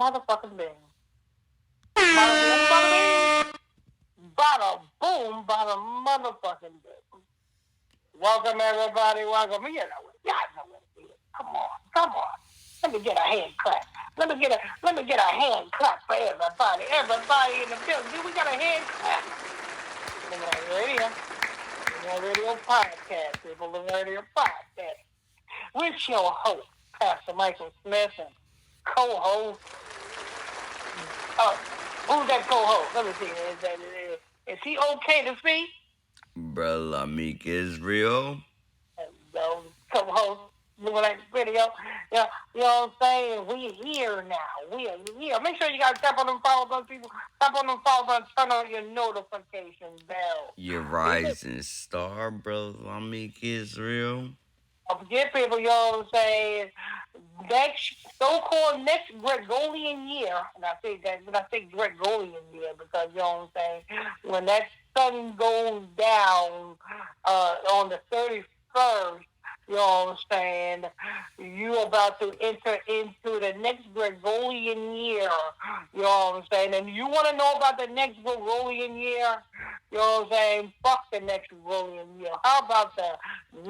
motherfucking bing. Bada boom, bada bing. Bada boom, bada motherfucking bing. Welcome everybody, welcome. You know what? Y'all know what it is. Come on. Let me get a hand clap. Let me get a hand clap for everybody. Everybody in the building. We got a hand clap. Living Radio Podcast, people. Living Radio Podcast. With your host, Pastor Michael Smith, and co-host. Who's that co-host? Let me see. Is he okay to speak? Bro, Lamick19. Co-host. Like video, you know what I'm saying? We here now. We are here. Make sure you guys tap on them follow buttons, people. Tap on them follow buttons. Turn on your notification bell. Your rising star, bro. Lamick19. Don't forget, people. You know what I'm saying? Next so-called next Gregorian year, and I say that when I say Gregorian year because you know what I'm saying, when that sun goes down on the 31st. You know what I'm saying? You're about to enter into the next Gregorian year. You know what I'm saying? And you want to know about the next Gregorian year? You know what I'm saying? Fuck the next Gregorian year. How about the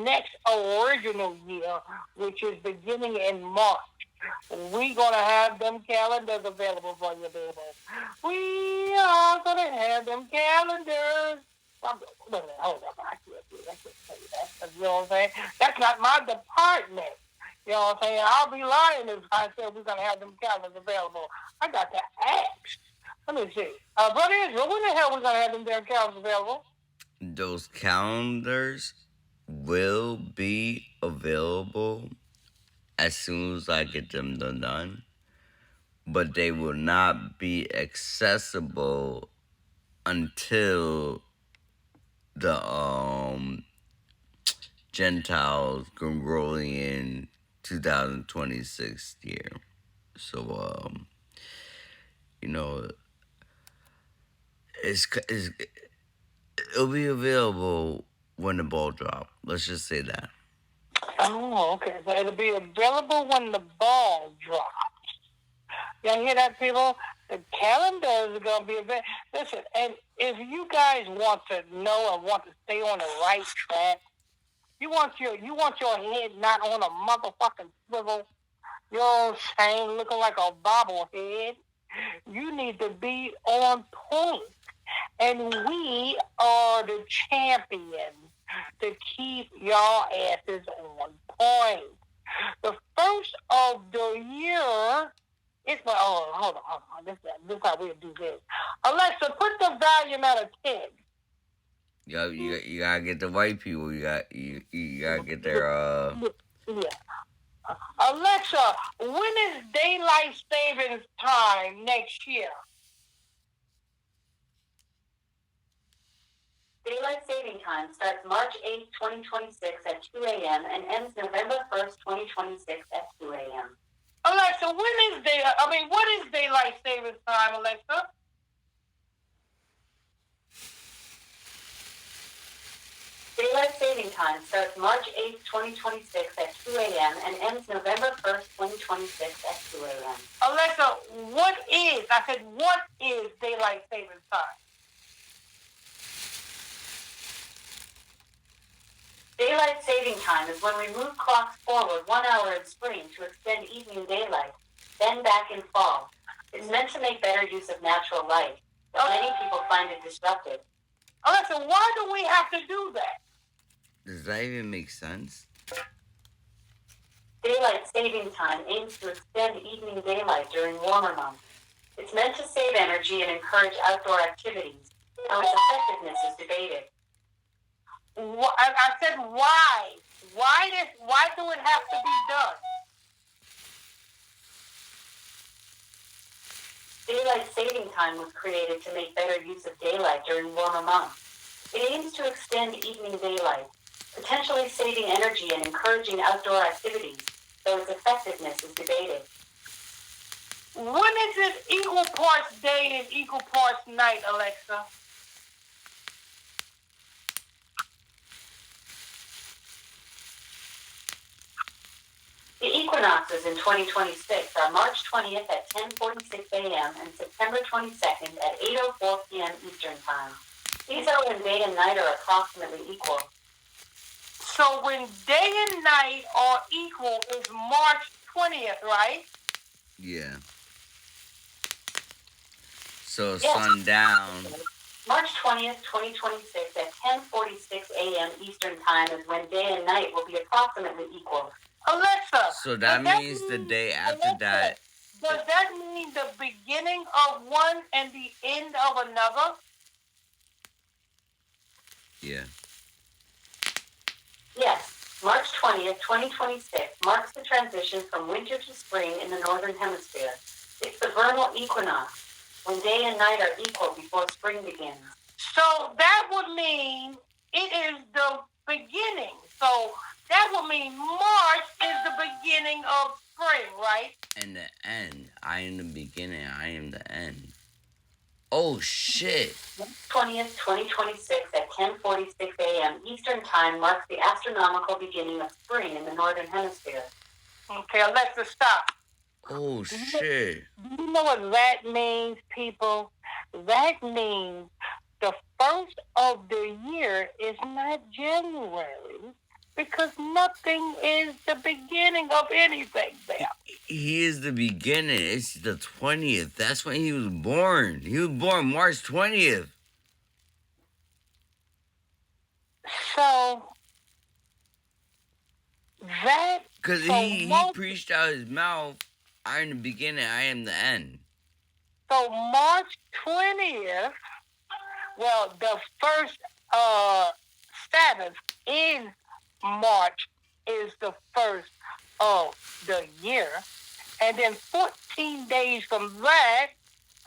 next original year, which is beginning in March? We're going to have them calendars available for you, baby. We are going to have them calendars. Hold up, I can't say that. You know what I'm saying? That's not my department. You know what I'm saying? I'll be lying if I said we're going to have them calendars available. I got to ask. Let me see. Brother Israel, when the hell we going to have them damn calendars available? Those calendars will be available as soon as I get them done. But they will not be accessible until the Gentiles Gregorian 2026 year. So it'll be available when the ball drop. Let's just say that. Oh, okay. So it'll be available when the ball drops. Y'all hear that, people? The calendars are going to be available. Listen, and if you guys want to know and want to stay on the right track, you want your head not on a motherfucking swivel, you know what I'm saying, looking like a bobblehead. You need to be on point. And we are the champions to keep y'all asses on point. The first of the year, hold on. This is how we'll do this. Alexa, put the volume at a 10. You gotta get the white people. You gotta get their Yeah. Alexa, when is daylight savings time next year? Daylight saving time starts March 8, 2026 at 2 a.m. and ends November 1st, 2026 at 2 a.m. Alexa, what is daylight savings time, Alexa? Daylight saving time starts March 8, 2026 at 2 a.m. and ends November 1st, 2026 at 2 a.m. Alexa, what is daylight savings time? Daylight saving time is when we move clocks forward 1 hour in spring to extend evening daylight, then back in fall. It's meant to make better use of natural light, but many people find it disruptive. Alexa, why do we have to do that? Does that even make sense? Daylight saving time aims to extend evening daylight during warmer months. It's meant to save energy and encourage outdoor activities, though its effectiveness is debated. I said why? Why do it have to be done? Daylight saving time was created to make better use of daylight during warmer months. It aims to extend evening daylight, potentially saving energy and encouraging outdoor activities, though its effectiveness is debated. When is it equal parts day and equal parts night, Alexa? The equinoxes in 2026 are March 20th at 10:46 a.m. and September 22nd at 8:04 p.m. Eastern Time. These are when day and night are approximately equal. So when day and night are equal is March 20th, right? Yeah. So Yes. sundown. March 20th, 2026 at 10:46 a.m. Eastern Time is when day and night will be approximately equal. Alexa. So that means the day after that. Does that mean the beginning of one and the end of another? Yeah. Yes. March 20th, 2026 marks the transition from winter to spring in the Northern Hemisphere. It's the vernal equinox, when day and night are equal before spring begins. So that would mean it is the beginning. So that would mean March is the beginning of spring, right? And the end. I am the beginning. I am the end. Oh shit. 20th, 2026 at 10:46 a.m. Eastern Time marks the astronomical beginning of spring in the Northern Hemisphere. Okay, Alexa, stop. Oh shit. Do you know what that means, people? That means the first of the year is not January because nothing is the beginning of anything there. He is the beginning. It's the 20th. That's when he was born. He was born March 20th. So that Because he preached out his mouth, I am the beginning, I am the end. So March 20th, well, the first Sabbath in March is the first of the year. And then 14 days from that,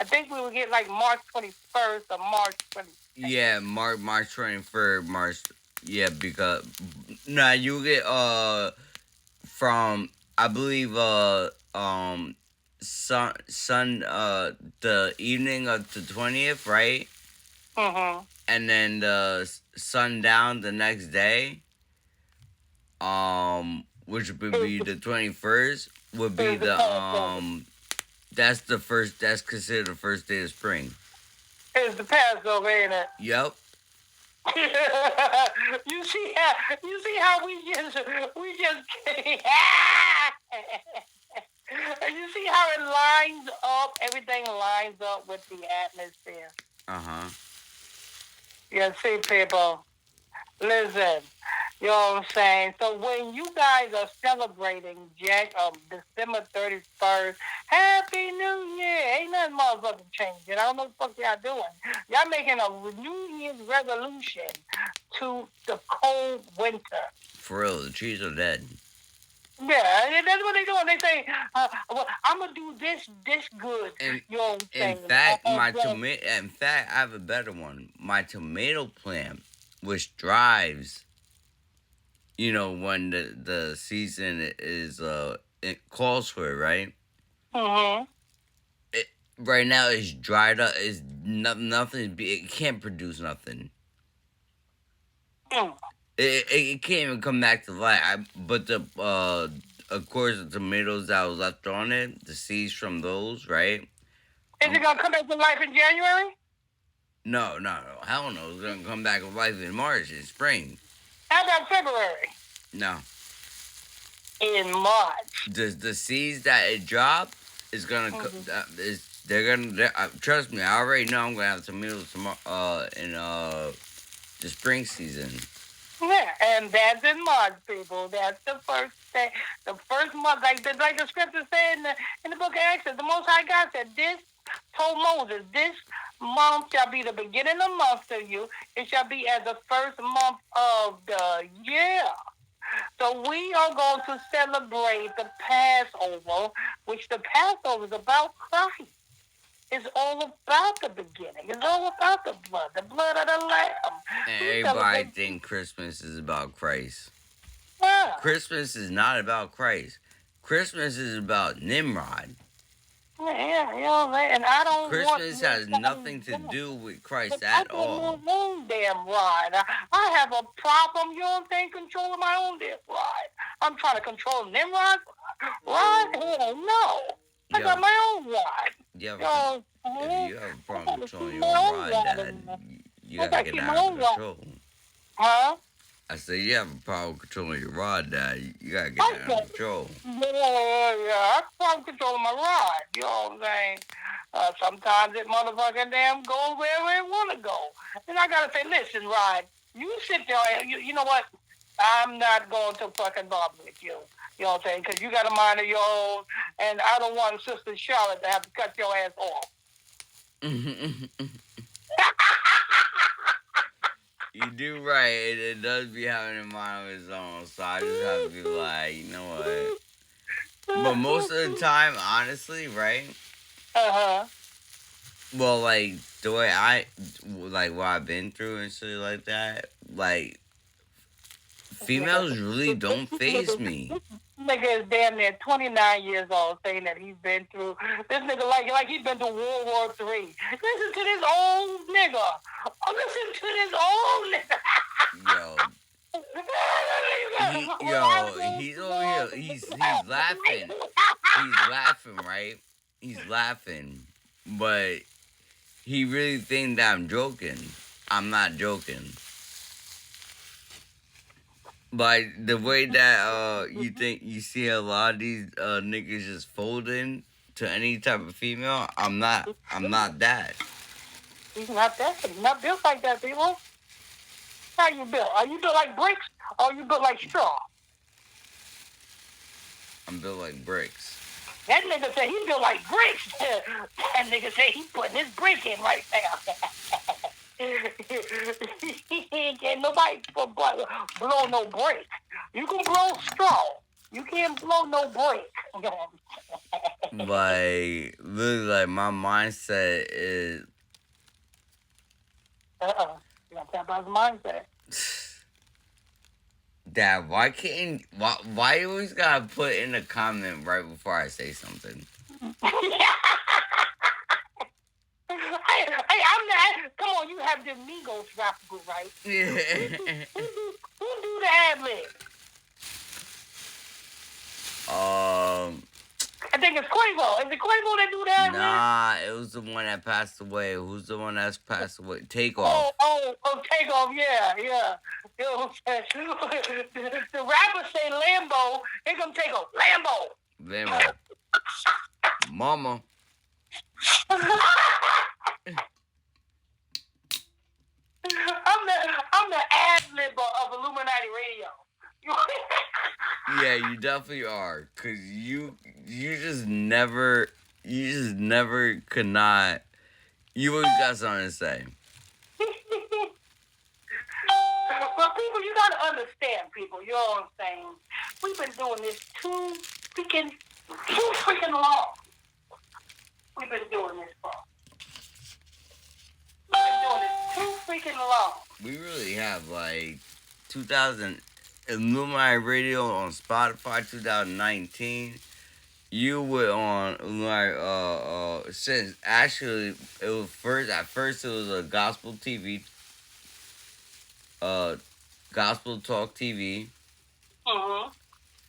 I think we will get like March 21st or March 22nd. Yeah, March 23rd, March. Yeah, because now you get from I believe sun the evening of the 20th, right? Mm-hmm. And then the sundown the next day, which would be the 21st, would be the that's considered the first day of spring. It's the Passover, ain't it? Yep. you see how we just you see how it lines up, everything lines up with the atmosphere. Uh-huh. You see, people, listen, you know what I'm saying? So when you guys are celebrating December 31st, Happy New Year. Ain't nothing motherfucking changing. I don't know what the fuck y'all doing. Y'all making a New Year's resolution to the cold winter. For real, the trees are dead. Yeah, that's what they doing. They say, well, I'm going to do this good. And, you know what I'm saying? In fact, I have a better one. My tomato plant, which drives, you know, when the season is it calls for it, right? Mm-hmm. Right now it's dried up. It's nothing. It can't produce nothing. It can't even come back to life. But the of course the tomatoes that was left on it, the seeds from those, right? Is it gonna come back to life in January? No. Hell no. It's gonna come back to life in March, in spring. How about February? No. In March. The seeds that it dropped is gonna they're gonna trust me. I already know I'm gonna have tomatoes tomorrow in the spring season. Yeah, and that's in March, people. That's the first day, the first month, like the scripture said in the book of Exodus. The Most High God said, "This told Moses, this month shall be the beginning of month to you. It shall be as the first month of the year." So we are going to celebrate the Passover, which the Passover is about Christ. It's all about the beginning. It's all about the blood of the Lamb. And everybody think Christmas is about Christ. Yeah. Christmas is not about Christ. Christmas is about Nimrod. Yeah, you know, and I don't Christmas has nothing to do with Christ at all. My own damn ride. I have a problem, you know what I'm saying, controlling my own damn ride. I'm trying to control Nimrod. Rod? Hell no. I got Yo, my own rod. you have Yo, if you have a I problem gotta keep controlling my your own own rod, rod Dad, in there. you I gotta gotta get keep that my under own rod. control. Huh? I said you have a problem controlling your rod, Dad. You gotta get that under Okay. control. Yeah, I can control my ride. You know what I'm saying? Sometimes it motherfucking damn goes wherever it want to go. And I gotta say, listen, Rod, you sit there and you know what? I'm not going to fucking bother with you. You know what I'm saying? Because you got a mind of your own, and I don't want Sister Charlotte to have to cut your ass off. You do right. It does be having a mind of its own, so I just have to be like, you know what? But most of the time, honestly, right? Uh-huh. Well, like the way like what I've been through and shit like that, like females really don't phase me. Nigga is damn near 29 years old saying that he's been through this nigga like he's been through World War III. Listen to this old nigga. Listen to this old nigga. Yo, he's over here. He's laughing. He's laughing, right? He's laughing, but he really think that I'm joking. I'm not joking. But the way that you think you see a lot of these niggas just folding to any type of female, I'm not that. He's not that. He's not built like that, people. How you built? Are you built like bricks or are you built like straw? I'm built like bricks. That nigga said he built like bricks. That nigga said he putting his brick in right there. He ain't getting nobody blow no brick. You can blow straw. You can't blow no brick. Like literally, like my mindset is. You got that about his mindset. Dad, why you always gotta put in a comment right before I say something? Hey, I'm not. Come on, you have the Migos rap group, right? Yeah. Who do the ad lib? I think it's Quavo. Is it Quavo that do the ad lib? Nah, it was the one that passed away. Who's the one that's passed away? Takeoff. Oh, Takeoff, yeah. You know what I'm saying? The rappers say Lambo, they gonna take a Lambo. Mama. I'm the ad lib of Illuminati Radio. Yeah, you definitely are, cause you just never could not. You always got something to say. But people, you gotta understand, people. You know what I'm saying? We've been doing this too freaking long. We've been doing this for. We've been doing this too freaking long. We really have like 2000 Illuminati Radio on Spotify 2019. You were on Illuminati since actually it was first it was a gospel TV gospel talk TV. Mm-hmm.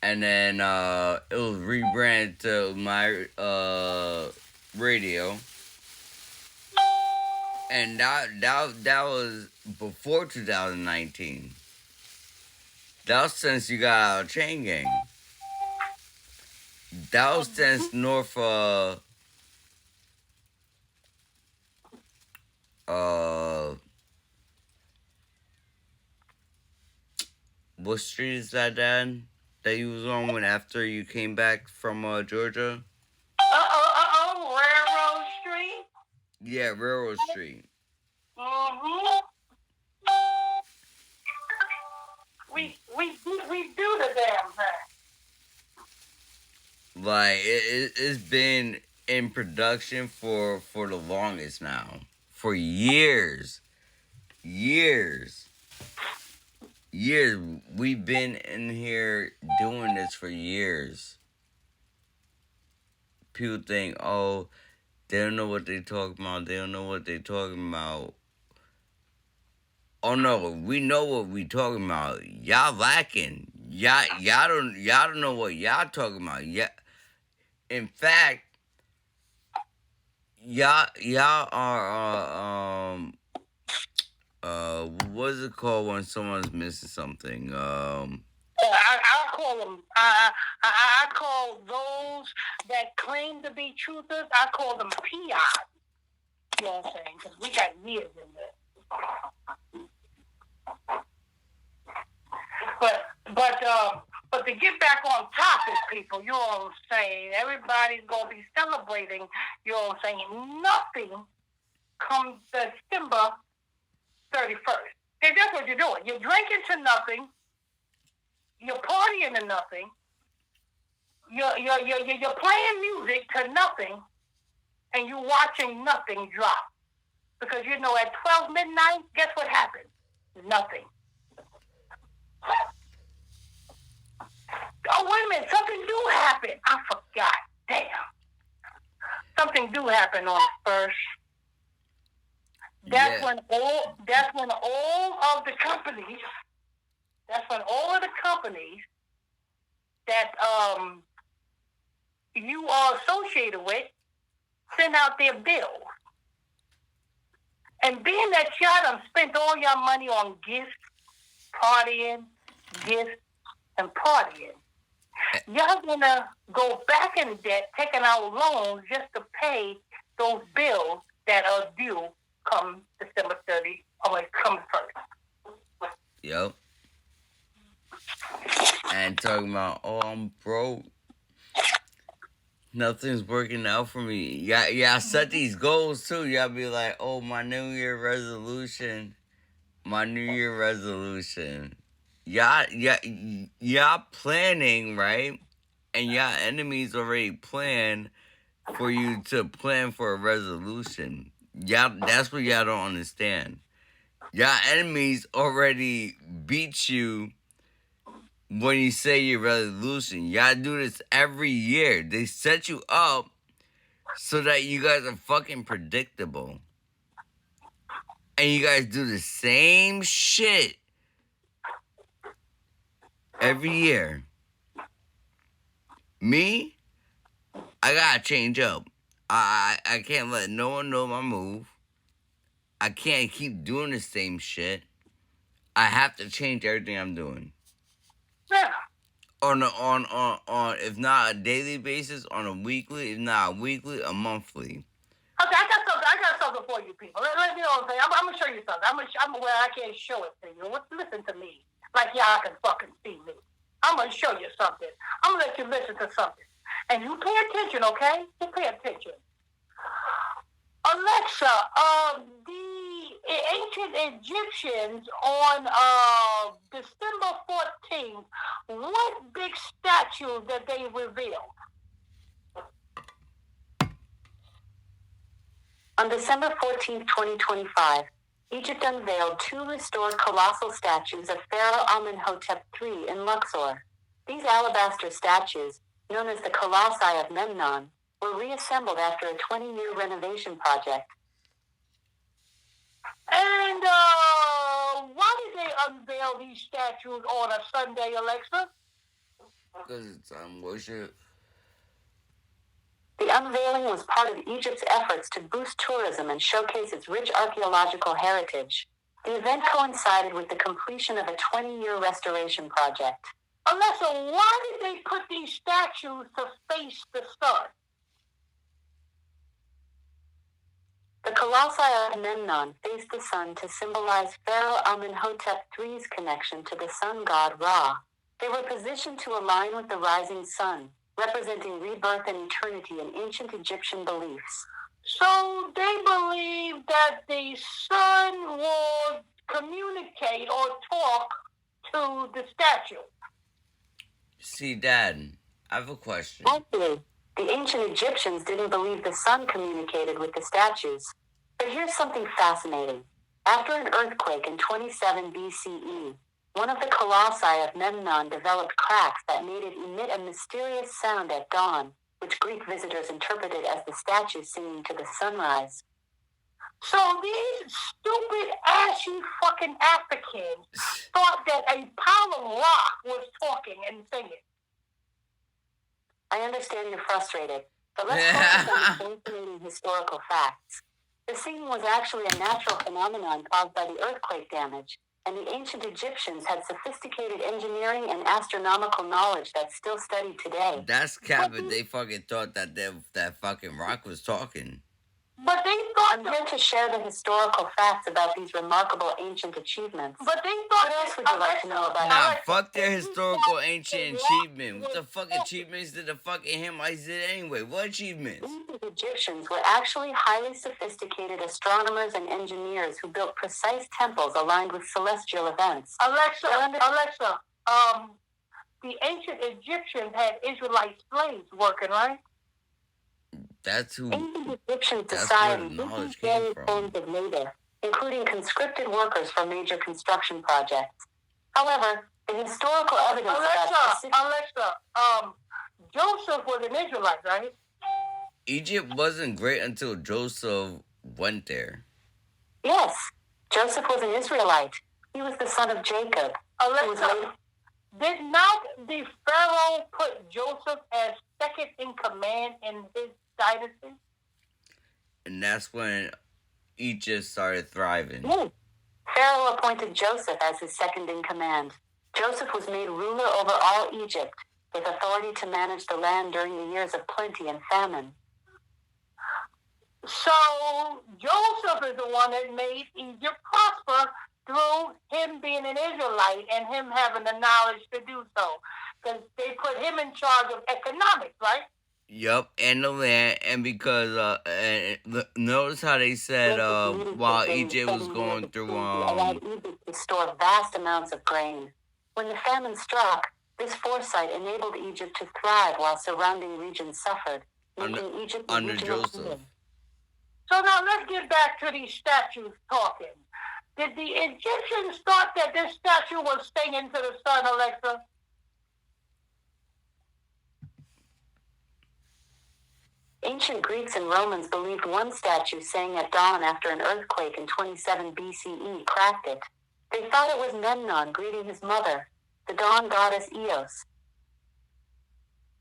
And then it was rebranded to my radio. And that was before 2019. That was since you got out of Chain Gang. That was since North what street is that, Dad? That you was on when after you came back from Georgia? Railroad Street. Yeah, Railroad Street. Mm-hmm. We do the damn thing. Like it's been in production for the longest now, for years. We've been in here doing this for years. People think, oh, they don't know what they talking about. Oh no, we know what we talking about. Y'all lacking. y'all don't know what y'all talking about. Yeah, in fact, y'all are what's it called when someone's missing something? I call them. I call those that claim to be truthers. I call them PIs. You know what I'm saying? Because we got years in this. But to get back on topic, people, you know what I'm saying? Everybody's gonna be celebrating. You know what I'm saying? Nothing comes December 31st. And that's what you're doing. You're drinking to nothing. You're partying to nothing. You're playing music to nothing, and you're watching nothing drop. Because you know at 12 midnight, guess what happens? Nothing. Oh, wait a minute, something do happen. I forgot. Damn. Something do happen on the first. That's when all of the companies that you are associated with send out their bills. And being that y'all done spent all your money on gifts, and partying, y'all gonna go back in debt, taking out loans just to pay those bills that are due come December 30, come first. Yep. And talking about, oh, I'm broke. Nothing's working out for me. Yeah, set these goals too. Y'all be like, oh, my New Year resolution. Y'all planning, right? And y'all enemies already plan for you to plan for a resolution. That's what y'all don't understand. Y'all enemies already beat you when you say your resolution. Y'all do this every year. They set you up so that you guys are fucking predictable. And you guys do the same shit every year. Me, I gotta change up. I can't let no one know my move. I can't keep doing the same shit. I have to change everything I'm doing. Yeah. On if not a daily basis, on a weekly, if not a weekly, a monthly. Okay, I got something for you people. Let me know what I'm saying. I'm gonna show you something. I'm aware I can't show it to you. Listen to me. Like y'all can fucking see me. I'm gonna show you something. I'm gonna let you listen to something. And you pay attention, okay? You pay attention. Alexa, the ancient Egyptians on December 14th, what big statue did they reveal? On December 14, 2025, Egypt unveiled 2 restored colossal statues of Pharaoh Amenhotep III in Luxor. These alabaster statues, known as the Colossi of Memnon, were reassembled after a 20-year renovation project. And why did they unveil these statues on a Sunday, Alexa? Because it's worship. The unveiling was part of Egypt's efforts to boost tourism and showcase its rich archaeological heritage. The event coincided with the completion of a 20-year restoration project. Alexa, why did they put these statues to face the sun? The Colossi of Memnon faced the sun to symbolize Pharaoh Amenhotep III's connection to the sun god Ra. They were positioned to align with the rising sun, representing rebirth and eternity in ancient Egyptian beliefs. So they believe that the sun will communicate or talk to the statue. See, Dad, I have a question. Actually, the ancient Egyptians didn't believe the sun communicated with the statues. But here's something fascinating. After an earthquake in 27 BCE, one of the colossi of Memnon developed cracks that made it emit a mysterious sound at dawn, which Greek visitors interpreted as the statue singing to the sunrise. So these stupid, ashy fucking Africans thought that a pile of rock was talking and singing. I understand you're frustrated, but let's focus on the fascinating historical facts. The scene was actually a natural phenomenon caused by the earthquake damage, and the ancient Egyptians had sophisticated engineering and astronomical knowledge that's still studied today. That's cap, but they fucking thought that fucking rock was talking. But they thought I'm here to share the historical facts about these remarkable ancient achievements. But they thought. What else would you like to know about? Nah, fuck their historical ancient achievement. What the fuck achievements did the fucking Hamites did anyway? What achievements? The Egyptians were actually highly sophisticated astronomers and engineers who built precise temples aligned with celestial events. Alexa, the ancient Egyptians had Israelite slaves working, right? That's who. Ancient Egyptian That's society where the knowledge used came various from. forms of labor, including conscripted workers for major construction projects. However, the historical evidence Alexa, Joseph was an Israelite, right? Egypt wasn't great until Joseph went there. Yes, Joseph was an Israelite. He was the son of Jacob. Alexa, did not the Pharaoh put Joseph as second in command in his dynasty? And that's when Egypt started thriving. Yes. Pharaoh appointed Joseph as his second in command. Joseph was made ruler over all Egypt, with authority to manage the land during the years of plenty and famine. So Joseph is the one that made Egypt prosper through him being an Israelite and him having the knowledge to do so. Because they put him in charge of economics, right? Yup, and the land, and because notice how they said while Egypt was going through allowed Egypt to store vast amounts of grain. When the famine struck, this foresight enabled Egypt to thrive while surrounding regions suffered, making Egypt under Joseph. So now let's get back to these statues talking. Did the Egyptians thought that this statue was singing to the sun, Alexa? Ancient Greeks and Romans believed one statue sang at dawn after an earthquake in 27 BCE cracked it. They thought it was Memnon greeting his mother, the dawn goddess Eos.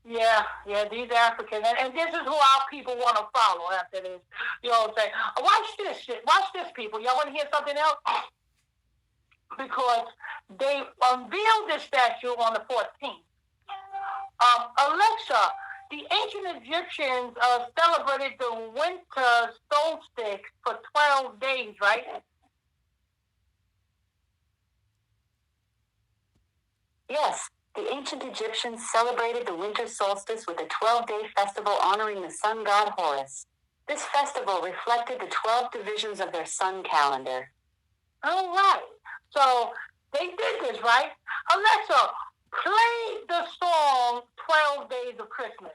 Yeah, these Africans, and this is who our people want to follow after this. You know what I'm saying? Watch this shit. Watch this, people. Y'all want to hear something else? Because they unveiled this statue on the 14th. Alexa, the ancient Egyptians celebrated the winter solstice for 12 days, right? Yes, the ancient Egyptians celebrated the winter solstice with a 12-day festival honoring the sun god Horus. This festival reflected the 12 divisions of their sun calendar. All right. So they did this, right? Alexa, play the song 12 Days of Christmas.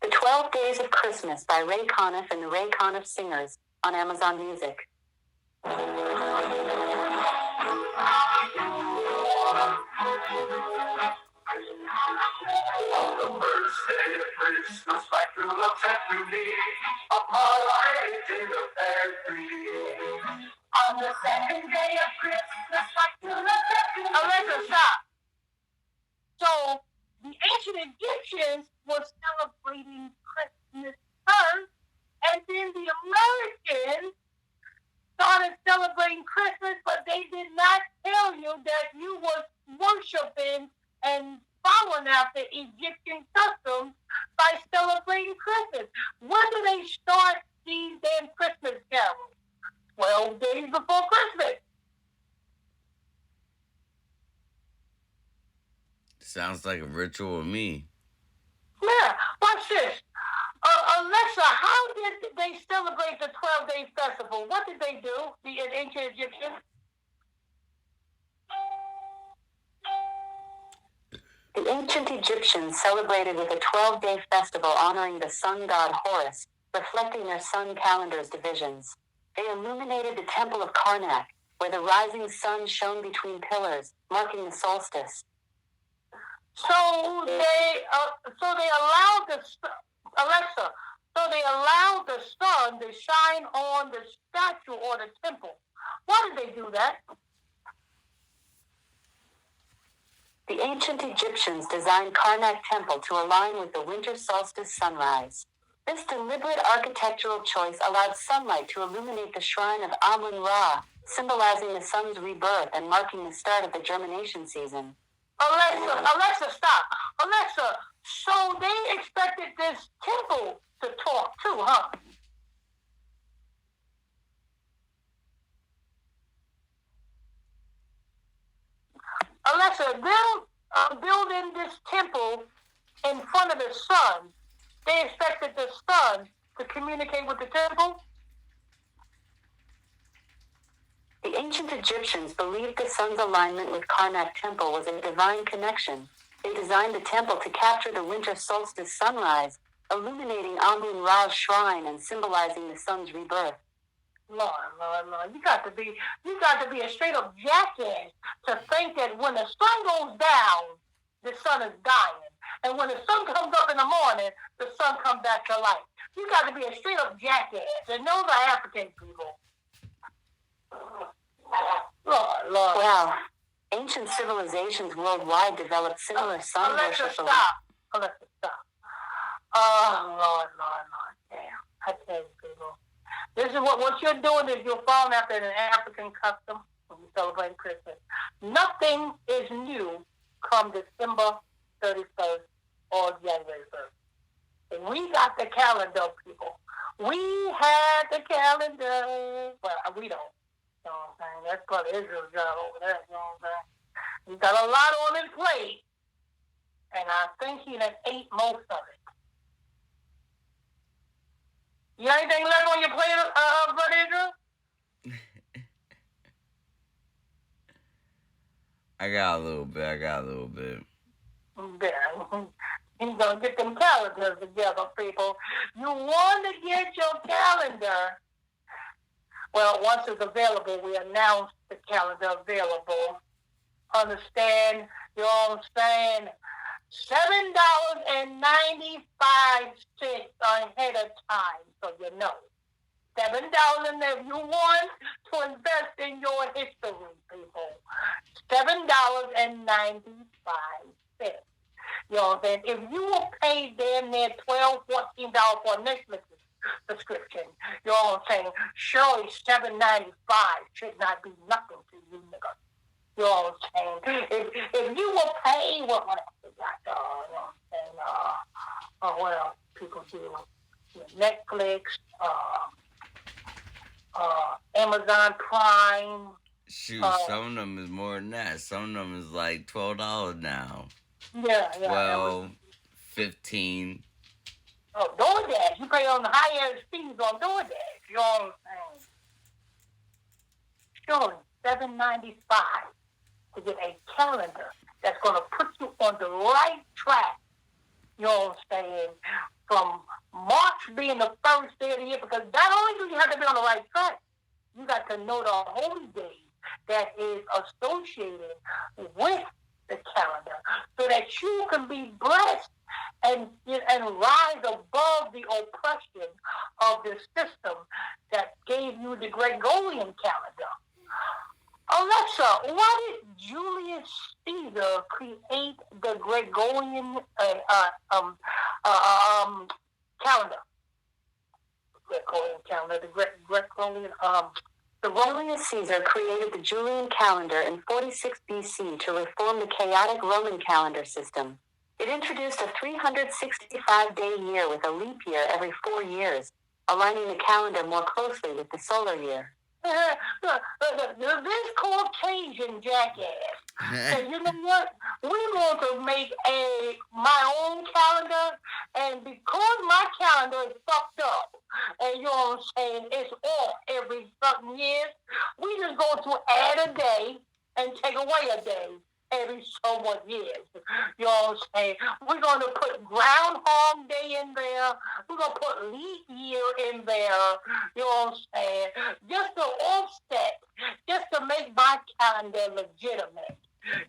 The 12 Days of Christmas by Ray Conniff and the Ray Conniff Singers on Amazon Music. On the first day of Christmas, my true love set to me upon light in the fair tree. On the second day of Christmas, my true love set to me. Alexa, stop. So the ancient Egyptians were celebrating Christmas first, and then the Americans started celebrating Christmas, but they did not tell you that you was worshiping and following after Egyptian customs by celebrating Christmas. When do they start these damn Christmas carols? 12 days before Christmas. Sounds like a ritual to me. Yeah, watch this. Alexa, how did they celebrate the 12-day festival? What did they do, the ancient Egyptians? The ancient Egyptians celebrated with a 12-day festival honoring the sun god Horus, reflecting their sun calendar's divisions. They illuminated the temple of Karnak, where the rising sun shone between pillars, marking the solstice. So they allowed the Alexa. So they allowed the sun to shine on the statue or the temple. Why did they do that? The ancient Egyptians designed Karnak Temple to align with the winter solstice sunrise. This deliberate architectural choice allowed sunlight to illuminate the shrine of Amun-Ra, symbolizing the sun's rebirth and marking the start of the germination season. Alexa, stop. Alexa, so they expected this temple to talk too, huh? Alexa, them building this temple in front of the sun, they expected the sun to communicate with the temple? The ancient Egyptians believed the sun's alignment with Karnak Temple was a divine connection. They designed the temple to capture the winter solstice sunrise, illuminating Amun-Ra's shrine and symbolizing the sun's rebirth. Lord, you got to be a straight up jackass to think that when the sun goes down, the sun is dying, and when the sun comes up in the morning, the sun comes back to life. You got to be a straight up jackass, and those are African people. Lord. Wow. Ancient civilizations worldwide developed similar sun worship. Alexa, stop. Oh, Lord. Damn. I tell you, people. This is what you're doing is you're following after an African custom when you celebrate Christmas. Nothing is new come December 31st or January 1st. And we got the calendar, people. We had the calendar. Well, we don't. You know what I'm saying? That's Brother Israel's job over there. You know what I'm saying? He's got a lot on his plate. And I think he done ate most of it. You got anything left on your plate, Brother Israel? I got a little bit. Yeah. He's going to get them calendars together, people. You want to get your calendar. Well, once it's available, we announce the calendar available. Understand, you know what I'm saying? $7.95 ahead of time, so you know. $7 if you want to invest in your history, people. $7.95. You know what I'm saying? If you will pay damn near $12, $14 for a Netflix subscription, you know what I'm saying? Surely $7.95 should not be nothing to you, nigga. You know what I'm saying? If you will pay, what else we got? You know what I'm saying? What else people do? Netflix, Amazon Prime. Shoot, some of them is more than that. Some of them is like $12 now. Yeah. 12, 15. Oh, DoorDash. You pay on the high-end fees on DoorDash. You know what I'm saying? Surely, $7.95 to get a calendar that's going to put you on the right track. You know what I'm saying? From March being the first day of the year, because not only do you have to be on the right track, you got to know the holy days that is associated with the calendar so that you can be blessed and rise above the oppression of the system that gave you the Gregorian calendar. Alexa, why did Julius Caesar create the Gregorian calendar? Julius Caesar created the Julian calendar in 46 BC to reform the chaotic Roman calendar system. It introduced a 365-day year with a leap year every 4 years, aligning the calendar more closely with the solar year. This Caucasian jackass. And you know what? We're going to make my own calendar, and because my calendar is fucked up, and you know what I'm saying, it's off every certain years, we just going to add a day and take away a day every so much years. You know what I'm saying? We're going to put Groundhog Day in there. We're going to put leap year in there. You know what I'm saying? Just to offset, just to make my calendar legitimate.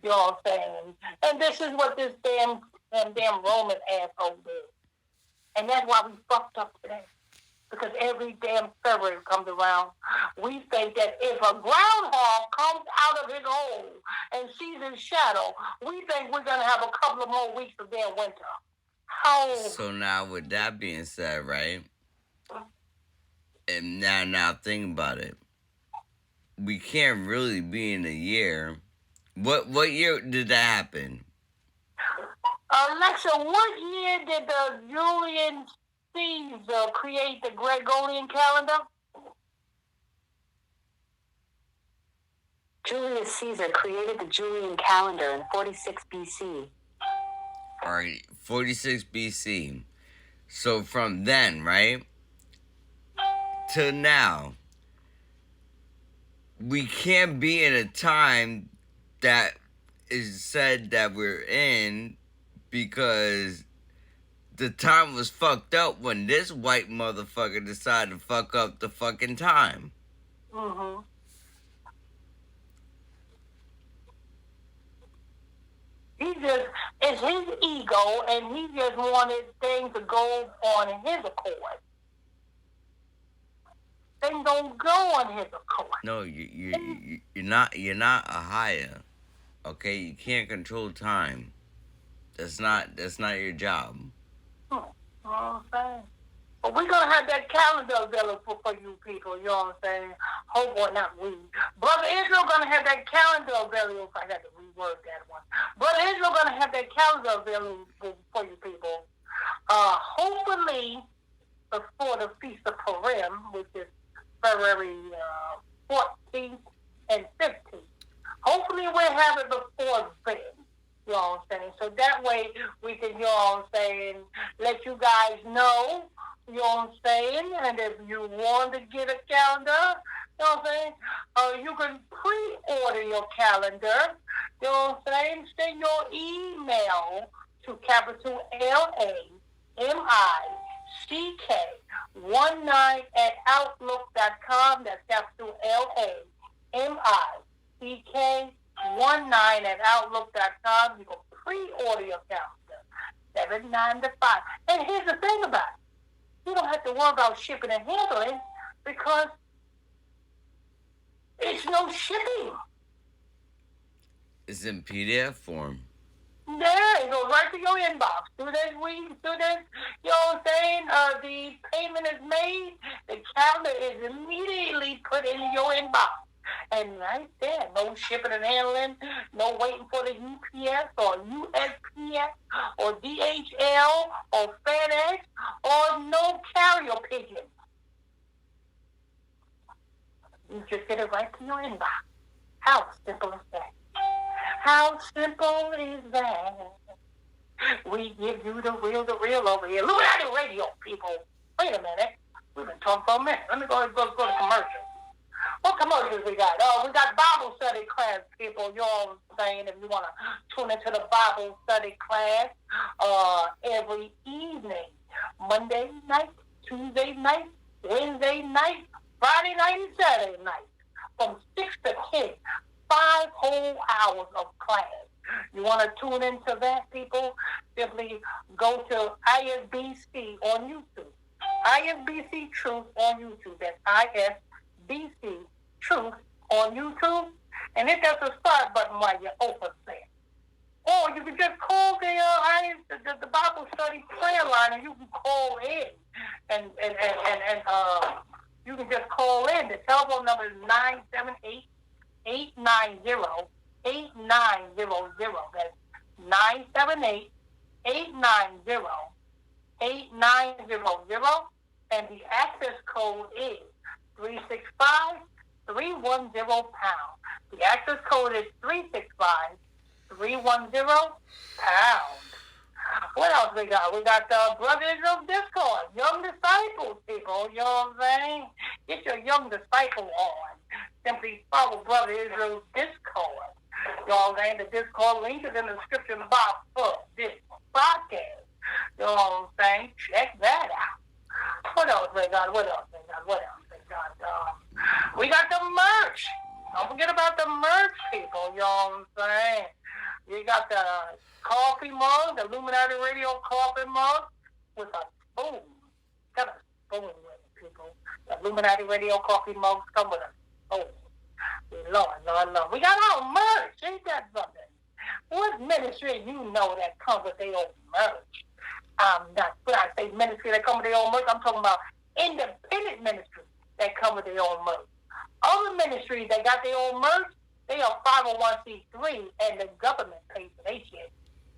You know what I'm saying? And this is what this damn Roman asshole did. And that's why we fucked up today. Because every damn February comes around, we think that if a groundhog comes out of his hole and sees his shadow, we think we're going to have a couple of more weeks of damn winter. How? So now, with that being said, right? And now think about it. We can't really be in a year. What year did that happen? Alexa, what year did the Julian Caesar create the Gregorian calendar? Julius Caesar created the Julian calendar in 46 BC. Alright, 46 BC. So from then, right, to now, we can't be in a time that is said that we're in because the time was fucked up when this white motherfucker decided to fuck up the fucking time. Mm-hmm. It's his ego, and he just wanted things to go on his accord. Things don't go on his accord. No, you're not a higher. Okay, you can't control time. That's not your job. You know what I'm saying? But we're going to have that calendar available for you people, you know what I'm saying? Hope or not we. Brother Israel going to have that calendar available. I got to reword that one. Brother Israel going to have that calendar available for you people. Hopefully, before the Feast of Purim, which is February 14th and 15th. Hopefully we'll have it before then. You know what I'm saying? So that way we can, you know what I'm saying, let you guys know, you know what I'm saying, and if you want to get a calendar, you know what I'm saying, you can pre-order your calendar, you know what I'm saying, send your email to capital LAMICK19 at outlook.com. That's capital LAMICK19 at outlook.com. You can pre-order your calendar, 7 to 5. And here's the thing about it. You don't have to worry about shipping and handling because it's no shipping. It's in PDF form. Yeah, it goes right to your inbox. Do this, you know what I'm saying? The payment is made, the calendar is immediately put in your inbox. And right there, no shipping and handling, no waiting for the UPS or USPS or DHL or FedEx or no carrier pigeon. You just get it right to your inbox. How simple is that? How simple is that? We give you the real over here. Illuminati Radio, people. Wait a minute. We've been talking for a minute. Let me go to commercials. What commercials we got? Oh, we got Bible study class, people. You know what I'm saying? If you want to tune into the Bible study class every evening, Monday night, Tuesday night, Wednesday night, Friday night, and Saturday night, from 6 to 10. 5 whole hours of class. You want to tune into that, people? Simply go to ISBC on YouTube. ISBC Truth on YouTube. That's ISBC Truth on YouTube. And hit that subscribe button while you're over there. Or you can just call the Bible study prayer line and you can call in. And you can just call in. The telephone number is 978 890-8900. That's 978-890-8900. And the access code is 365-310-pound. The access code is 365-310-pound. What else we got? We got the Brother Israel Discord, Young Disciples, people. You know what I'm saying? Get your Young Disciple on. Simply follow Brother Israel's Discord. You know what I'm saying? The Discord link is in the description box for this podcast. You know what I'm saying? Check that out. What else we got? We got the merch. Don't forget about the merch, people. You know what I'm saying? You got the coffee mug, the Illuminati Radio coffee mug with a spoon. Got a spoon with it, people. The Illuminati Radio coffee mugs come with a spoon. Lord. We got our merch. Ain't that something? What ministry you know that comes with their own merch? Not when I say ministry that come with their own merch, I'm talking about independent ministry that come with their own merch. Other ministries that got their own merch, they are 501c3 and the government pays for their shit.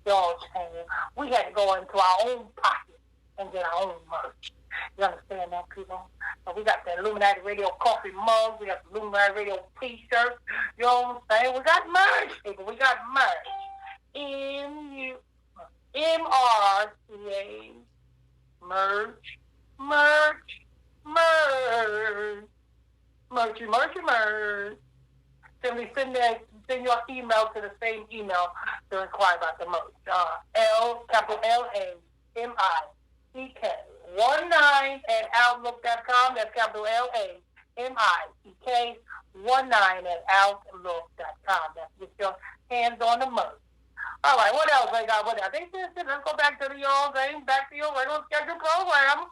You know what I'm saying? We had to go into our own pocket and get our own merch. You understand that, people? So we got the Illuminati Radio coffee mugs. We got the Illuminati Radio t-shirts. You know what I'm saying? We got merch, people. We got merch. M-R-C-A. Merch. Merch. Simply send your email to the same email to inquire about the merch. Lamick19 at outlook.com. That's capital Lamick 19 at outlook.com. That's get your hands on the merch. All right, what else I got? I think this is, let's go back to the old thing, back to your regular scheduled program.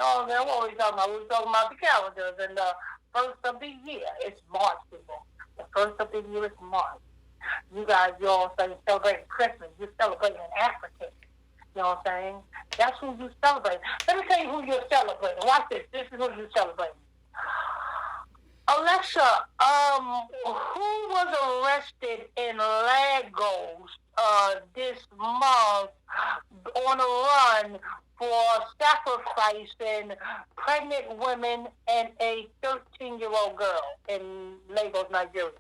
Oh, man, what were we talking about? We were talking about the calendars and the first of the year. It's March, people. The first of the year is March. You guys, you know what I'm saying, celebrating Christmas. You're celebrating an African. You know what I'm saying? That's who you celebrate. Let me tell you who you're celebrating. Watch this. This is who you're celebrating. Alexa, who was arrested in Lagos this month on a run for sacrificing pregnant women and a 13-year-old girl in Lagos, Nigeria?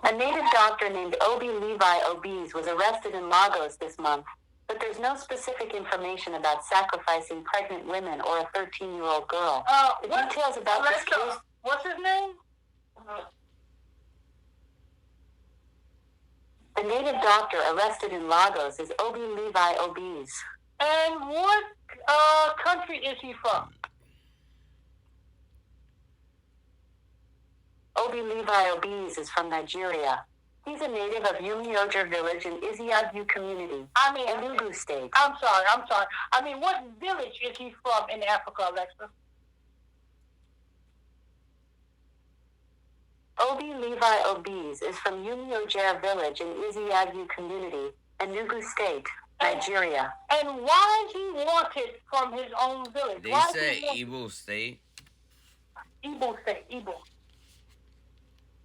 A native doctor named Obi Levi Obies was arrested in Lagos this month, but there's no specific information about sacrificing pregnant women or a 13-year-old girl. The details about this case... What's his name? The native doctor arrested in Lagos is Obi Levi Obies. And what country is he from? Obi Levi Obies is from Nigeria. He's a native of Umioja village in Isiagwu community, Enugu state. I'm sorry. I mean, what village is he from in Africa, Alexa? Obi Levi Obies is from Umioja village in Isiagwu community, Enugu state, Nigeria. And why is he wanted from his own village? They said Igbo state. Igbo state.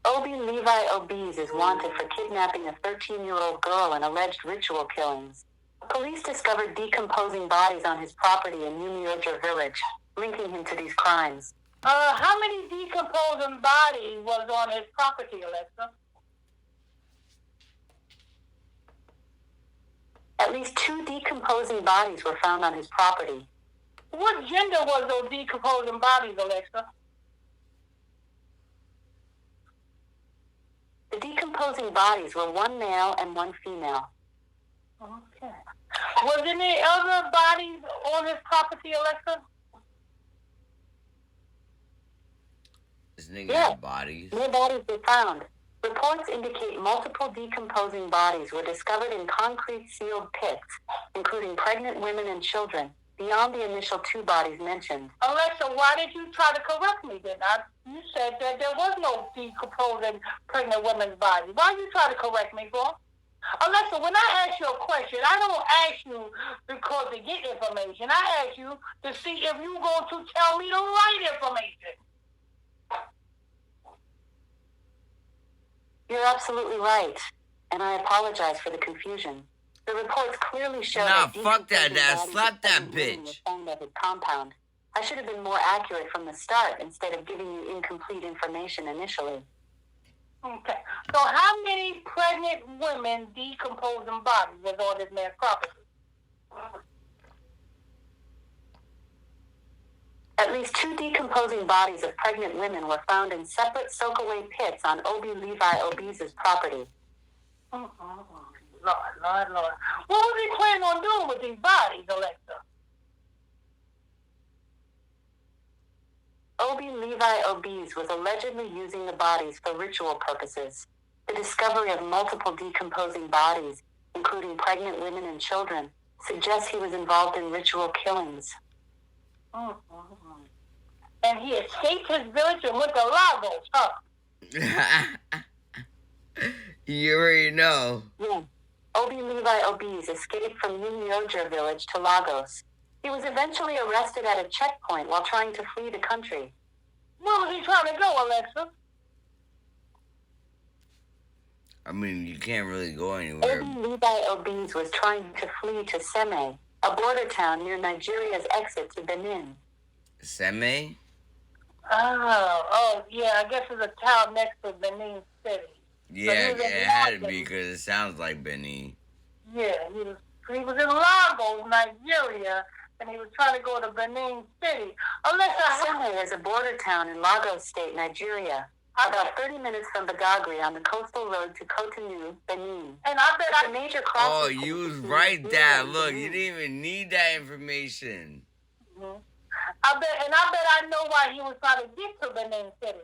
Obi Levi Obies is wanted for kidnapping a 13-year-old girl and alleged ritual killings. Police discovered decomposing bodies on his property in Umioja village, linking him to these crimes. How many decomposing bodies was on his property, Alexa? At least 2 decomposing bodies were found on his property. What gender was those decomposing bodies, Alexa? The decomposing bodies were 1 male and 1 female. Okay. Was any other bodies on his property, Alexa? This nigga had bodies. More bodies were found. Reports indicate multiple decomposing bodies were discovered in concrete sealed pits, including pregnant women and children, beyond the initial 2 bodies mentioned. Alexa, why did you try to correct me then? You said that there was no decomposing pregnant women's bodies. Why you try to correct me for? Alexa, when I ask you a question, I don't ask you because to get information. I ask you to see if you're going to tell me the right information. You're absolutely right, and I apologize for the confusion. The reports clearly show Nah, that fuck that ass. Slap that bitch. Was found at his compound. I should have been more accurate from the start instead of giving you incomplete information initially. Okay. So how many pregnant women decomposing bodies was on this man's property? At least 2 decomposing bodies of pregnant women were found in separate soak-away pits on Obi Levi Obies' property. Lord. What was he planning on doing with these bodies, Alexa? Obi Levi Obies was allegedly using the bodies for ritual purposes. The discovery of multiple decomposing bodies, including pregnant women and children, suggests he was involved in ritual killings. Mm-hmm. And he escaped his village and went to Lagos, huh? You already know. Yeah. Obi Levi Obies escaped from Unioja village to Lagos. He was eventually arrested at a checkpoint while trying to flee the country. Where was he trying to go, Alexa? I mean, you can't really go anywhere. Obi Levi Obies was trying to flee to Seme, a border town near Nigeria's exit to Benin. Seme? Oh, yeah, I guess it's a town next to Benin City. Yeah, it had to be because it sounds like Benin. Yeah, he was in Lagos, Nigeria, and he was trying to go to Benin City. Seme is a border town in Lagos State, Nigeria, about 30 minutes from Badagry on the coastal road to Cotonou, Benin. And I bet it's a major crossing. Oh, you was right, Dad. Look, you didn't even need that information. Mm-hmm. I bet I know why he was trying to get to Benin City.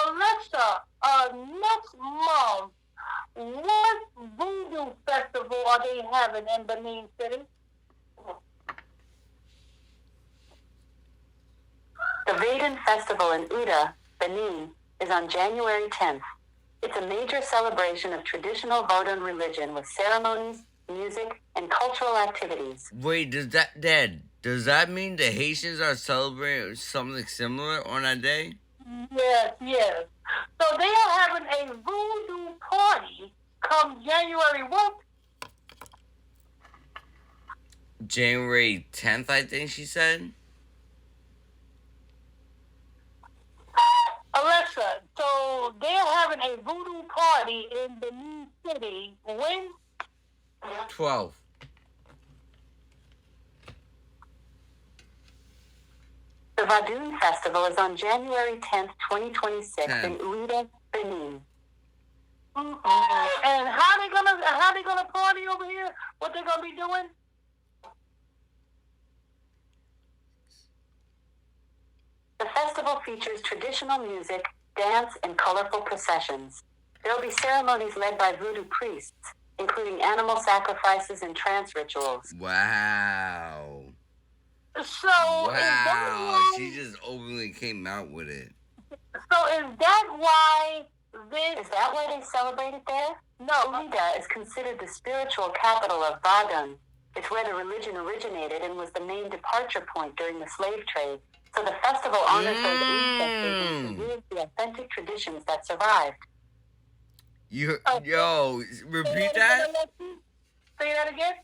Alexa, next month, what voodoo festival are they having in Benin City? The Vaden Festival in Uda, Benin, is on January 10th. It's a major celebration of traditional Vodun religion with ceremonies, music, and cultural activities. Wait, does that mean the Haitians are celebrating something similar on that day? Yes. So they are having a voodoo party come January what? January 10th, I think she said. Alexa, so they're having a voodoo party in Benin City when? 12th. The Vadun Festival is on January 10th, 2026 in Ouida, Benin. Mm-hmm. And how they gonna party over here? What they gonna be doing? The festival features traditional music, dance, and colorful processions. There will be ceremonies led by voodoo priests, including animal sacrifices and trance rituals. Wow. So wow, she just openly came out with it. So is that why Is that why they celebrate it there? No. Ouida is considered the spiritual capital of Vadun. It's where the religion originated and was the main departure point during the slave trade. So the festival honors those ancestors and preserves the authentic traditions that survived. Yo, repeat that? Say that again?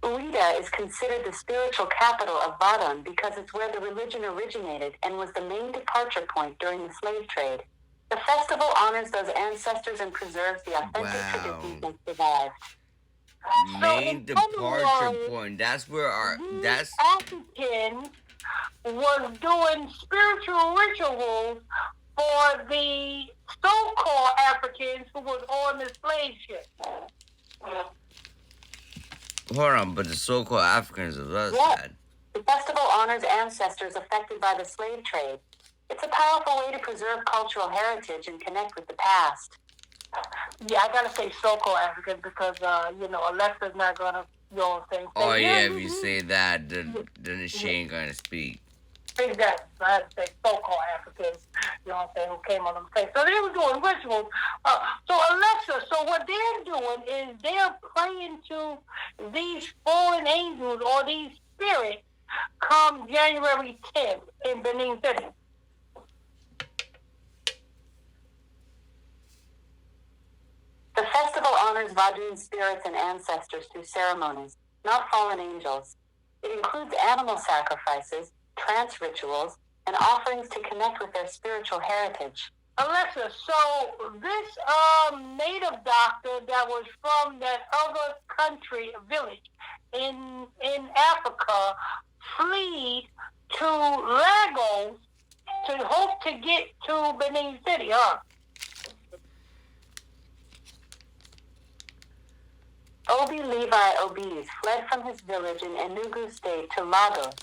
Ouida is considered the spiritual capital of Vadun because it's where the religion originated and was the main departure point during the slave trade. The festival honors those ancestors and preserves the authentic traditions that survived. Main departure point. That's where Africans was doing spiritual rituals for the so-called Africans who was on the slave ship. Hold on, but the so-called Africans of us had. The festival honors ancestors affected by the slave trade. It's a powerful way to preserve cultural heritage and connect with the past. Yeah, I gotta say so-called African because, Alexa's not gonna, Oh, yeah, if you say that, then she ain't gonna speak. Exactly. So I had to say so-called Africans, who came on the place. So they were doing rituals. So Alexa, so what they're doing is they're praying to these fallen angels or these spirits come January 10th in Benin City. The festival honors Vadun spirits and ancestors through ceremonies, not fallen angels. It includes animal sacrifices, trance rituals, and offerings to connect with their spiritual heritage. Alexa, so this native doctor that was from that other country, village in Africa, fled to Lagos to hope to get to Benin City, huh? Obi Levi Obies fled from his village in Enugu State to Lagos,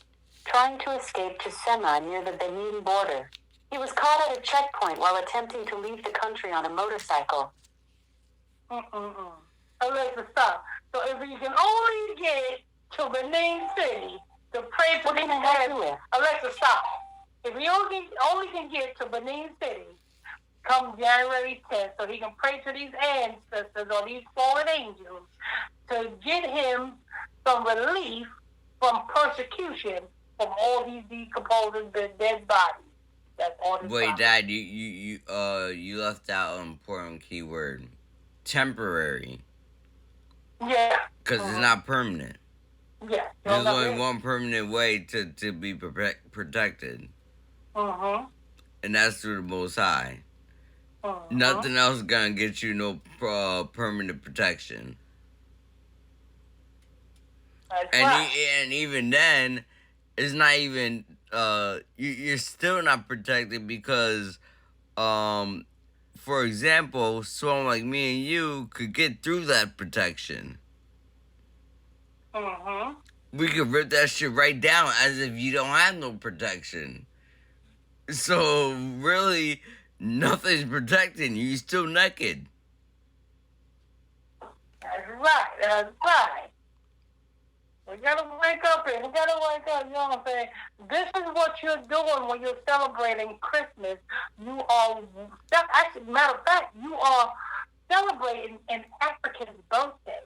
trying to escape to Sema near the Benin border. He was caught at a checkpoint while attempting to leave the country on a motorcycle. Alexa, stop. So if you can only get to Benin City to pray for these ancestors, Alexa, stop. If you only can get to Benin City come January 10th, so he can pray to these ancestors or these fallen angels to get him some relief from persecution from all these decomposing dead bodies. That's all. Wait, Dad, you left out an important keyword. Temporary. Yeah. Because it's not permanent. Yeah. There's only one permanent way to be protected. And that's through the Most High. Nothing else is gonna get you no permanent protection. And even then, it's not even you're still not protected because for example, someone like me and you could get through that protection. We could rip that shit right down as if you don't have no protection. So really, nothing's protecting you. You're still naked. That's right. We gotta wake up here. We gotta wake up. You know what I'm saying? This is what you're doing when you're celebrating Christmas. You are, actually, matter of fact, you are celebrating an African's birthday.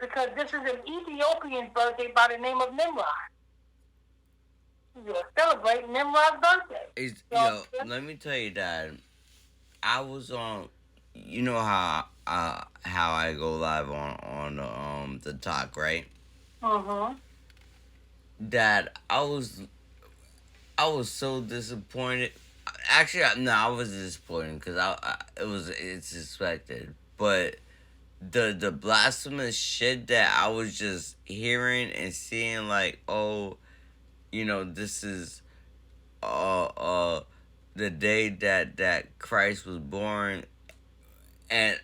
Because this is an Ethiopian birthday by the name of Nimrod. You're celebrating Nimrod's birthday. Let me tell you, Dad. I was on, you know how I go live on the talk, right? Dad, I was so disappointed. Actually, no, I was disappointed because it's expected, but the blasphemous shit that I was just hearing and seeing, like, oh, this is the day that Christ was born, and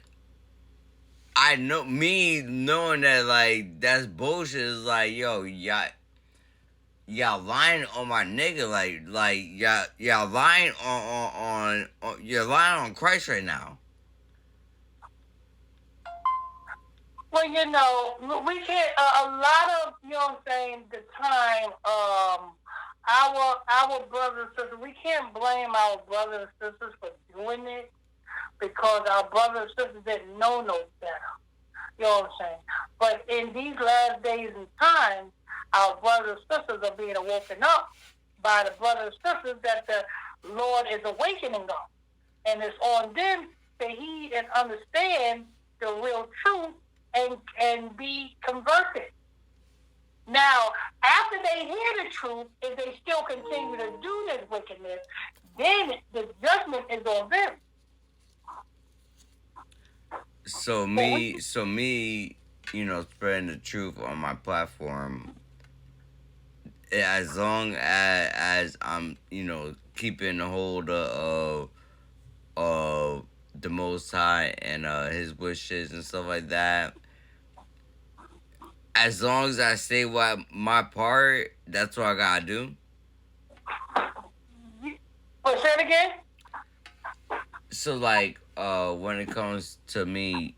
I know, me knowing that, like, that's bullshit is like, yo, y'all lying on my nigga, like y'all lying on you're lying on Christ right now. Well, we can't. A lot of, you know what I'm saying, the time, our brothers and sisters, we can't blame our brothers and sisters for doing it because our brothers and sisters didn't know no better. You know what I'm saying? But in these last days and times, our brothers and sisters are being awoken up by the brothers and sisters that the Lord is awakening them. And it's on them to heed and understand the real truth and be converted. Now, after they hear the truth, if they still continue to do this wickedness, then the judgment is on them. So me, spreading the truth on my platform, as long as I'm, keeping a hold of the Most High and His wishes and stuff like that. As long as I say my part, that's what I gotta do. Say it again. So, like, when it comes to me,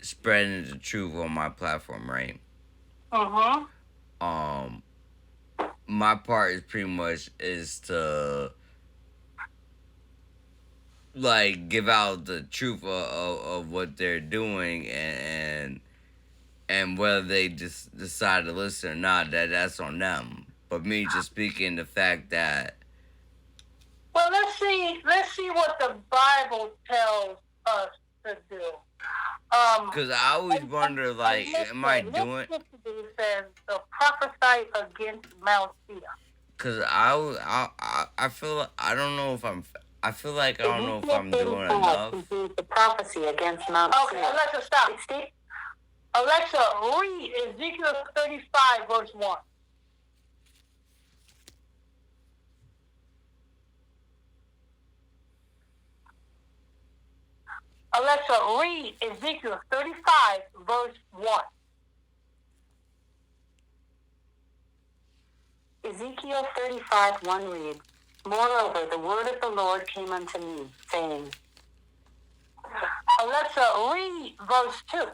spreading the truth on my platform, right? My part is pretty much is to, like, give out the truth of what they're doing, and whether they just decide to listen or not, that's on them. But me just speaking the fact that. Well, let's see what the Bible tells us to do. Because I always wonder, like, am I doing? It says to prophesy against Mount Seir. Because I feel, I don't know if I'm. I feel like I don't know if I'm doing enough. The prophecy against Mount Seir. Okay, Alexa, stop. Alexa, read Ezekiel 35, verse 1. Alexa, read Ezekiel 35, verse 1. Ezekiel 35, 1 reads, Moreover, the word of the Lord came unto me, saying, Alexa, read verse 2.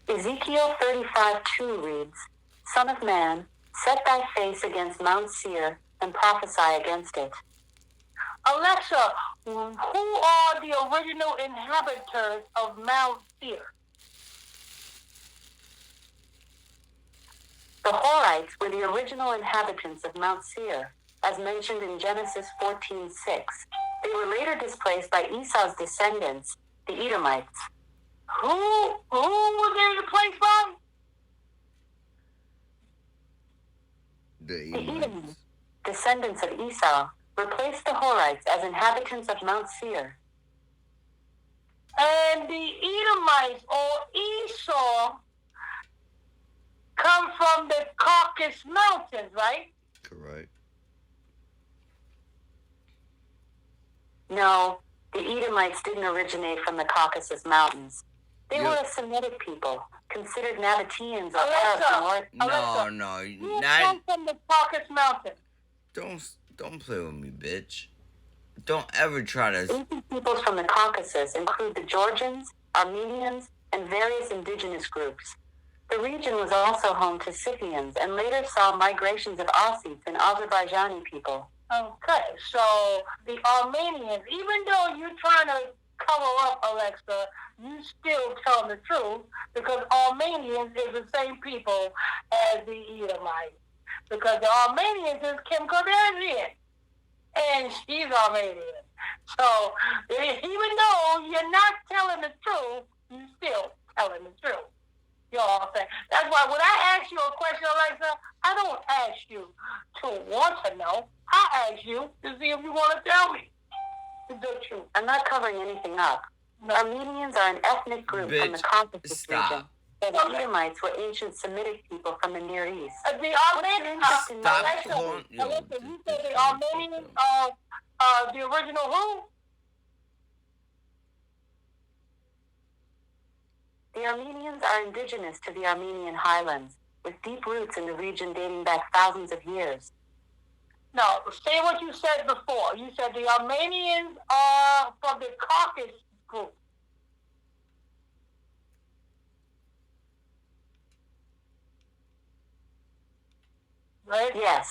Ezekiel 35:2 reads, Son of man, set thy face against Mount Seir, and prophesy against it. Alexa, who are the original inhabitants of Mount Seir? The Horites were the original inhabitants of Mount Seir, as mentioned in Genesis 14:6. They were later displaced by Esau's descendants, the Edomites. Who were they replaced by? The The Edomites. Edomites, descendants of Esau, replaced the Horites as inhabitants of Mount Seir. And the Edomites or Esau come from the Caucasus Mountains, right? Correct. No, the Edomites didn't originate from the Caucasus Mountains. They Yeah. were a Semitic people, considered Nabateans or Alexa, Arabs. No, Who not. come from the Caucasus Mountains? Don't play with me, bitch. Don't ever try to. Ancient peoples from the Caucasus include the Georgians, Armenians, and various indigenous groups. The region was also home to Scythians and later saw migrations of Ossetes and Azerbaijani people. Okay, so the Armenians, even though you're trying to cover up, Alexa, you still tell the truth because Armenians is the same people as the Edomites. Because the Armenians is Kim Kardashian, and she's Armenian. So even though you're not telling the truth, you still telling the truth. You know what I'm saying? That's why when I ask you a question, Alexa, I don't ask you to want to know. I ask you to see if you want to tell me the truth. I'm not covering anything up. No. Armenians are an ethnic group from the Bitch, Caucasus stop. region. The Edomites were ancient Semitic people from the Near East. The Armenians. Stop Alexa, calling- yo, Alexa, this you said bitch the Armenians are the original who? The Armenians are indigenous to the Armenian highlands, with deep roots in the region dating back thousands of years. No, say what you said before. You said the Armenians are from the Caucasus group. Right? Yes,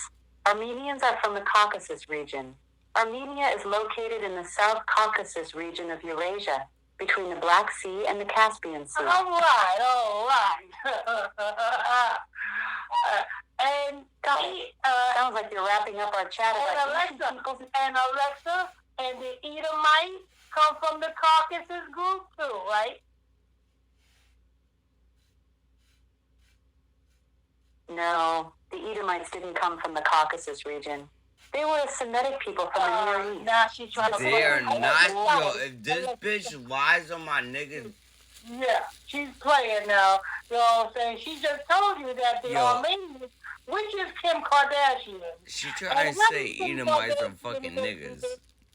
Armenians are from the Caucasus region. Armenia is located in the South Caucasus region of Eurasia, between the Black Sea and the Caspian Sea. All right. And Sounds like you're wrapping up our chat about ancient peoples. Alexa, and the Edomites come from the Caucasus group too, right? No, the Edomites didn't come from the Caucasus region. They were a Semitic people from the Near East. Now she's trying to. They are play. not. Yo, if this bitch lies on my niggas, Yeah, she's playing now. You know what I'm saying? She just told you that the Yo. Armenians, which is Kim Kardashian. she trying to say Edomites are fucking niggas.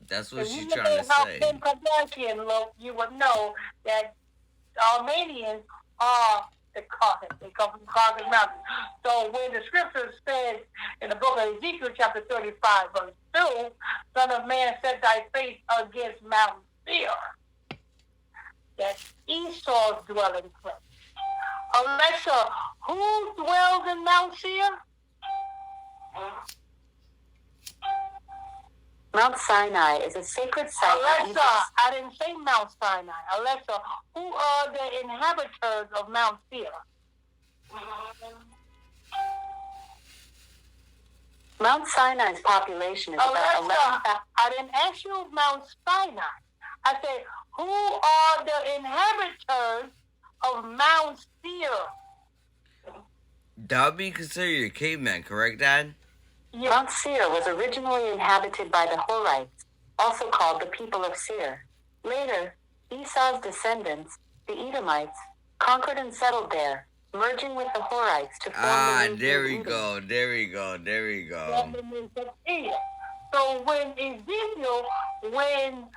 That's what If she's you trying look to at how say. Kim Kardashian look, you would know that Armenians are the Caucasus. They come from the Caucasus Mountains. So when the scripture says in the book of Ezekiel chapter 35 verse 2, Son of man, set thy face against Mount Seir. That's Esau's dwelling place. Alexa, who dwells in Mount Seir? Mount Sinai is a sacred site. Alexa, I didn't say Mount Sinai. Alexa, who are the inhabitants of Mount Seir? Mount Sinai's population is about 11,000. Alexa, I didn't ask you Mount Sinai. I said, who are the inhabitants of Mount Seir? That would be considered a caveman, correct, Dad? Mount Seir was originally inhabited by the Horites, also called the people of Seir. Later, Esau's descendants, the Edomites, conquered and settled there, merging with the Horites to form the nation There we Edom. go. There we go. There we go. That means that Seir. So when Ezekiel, when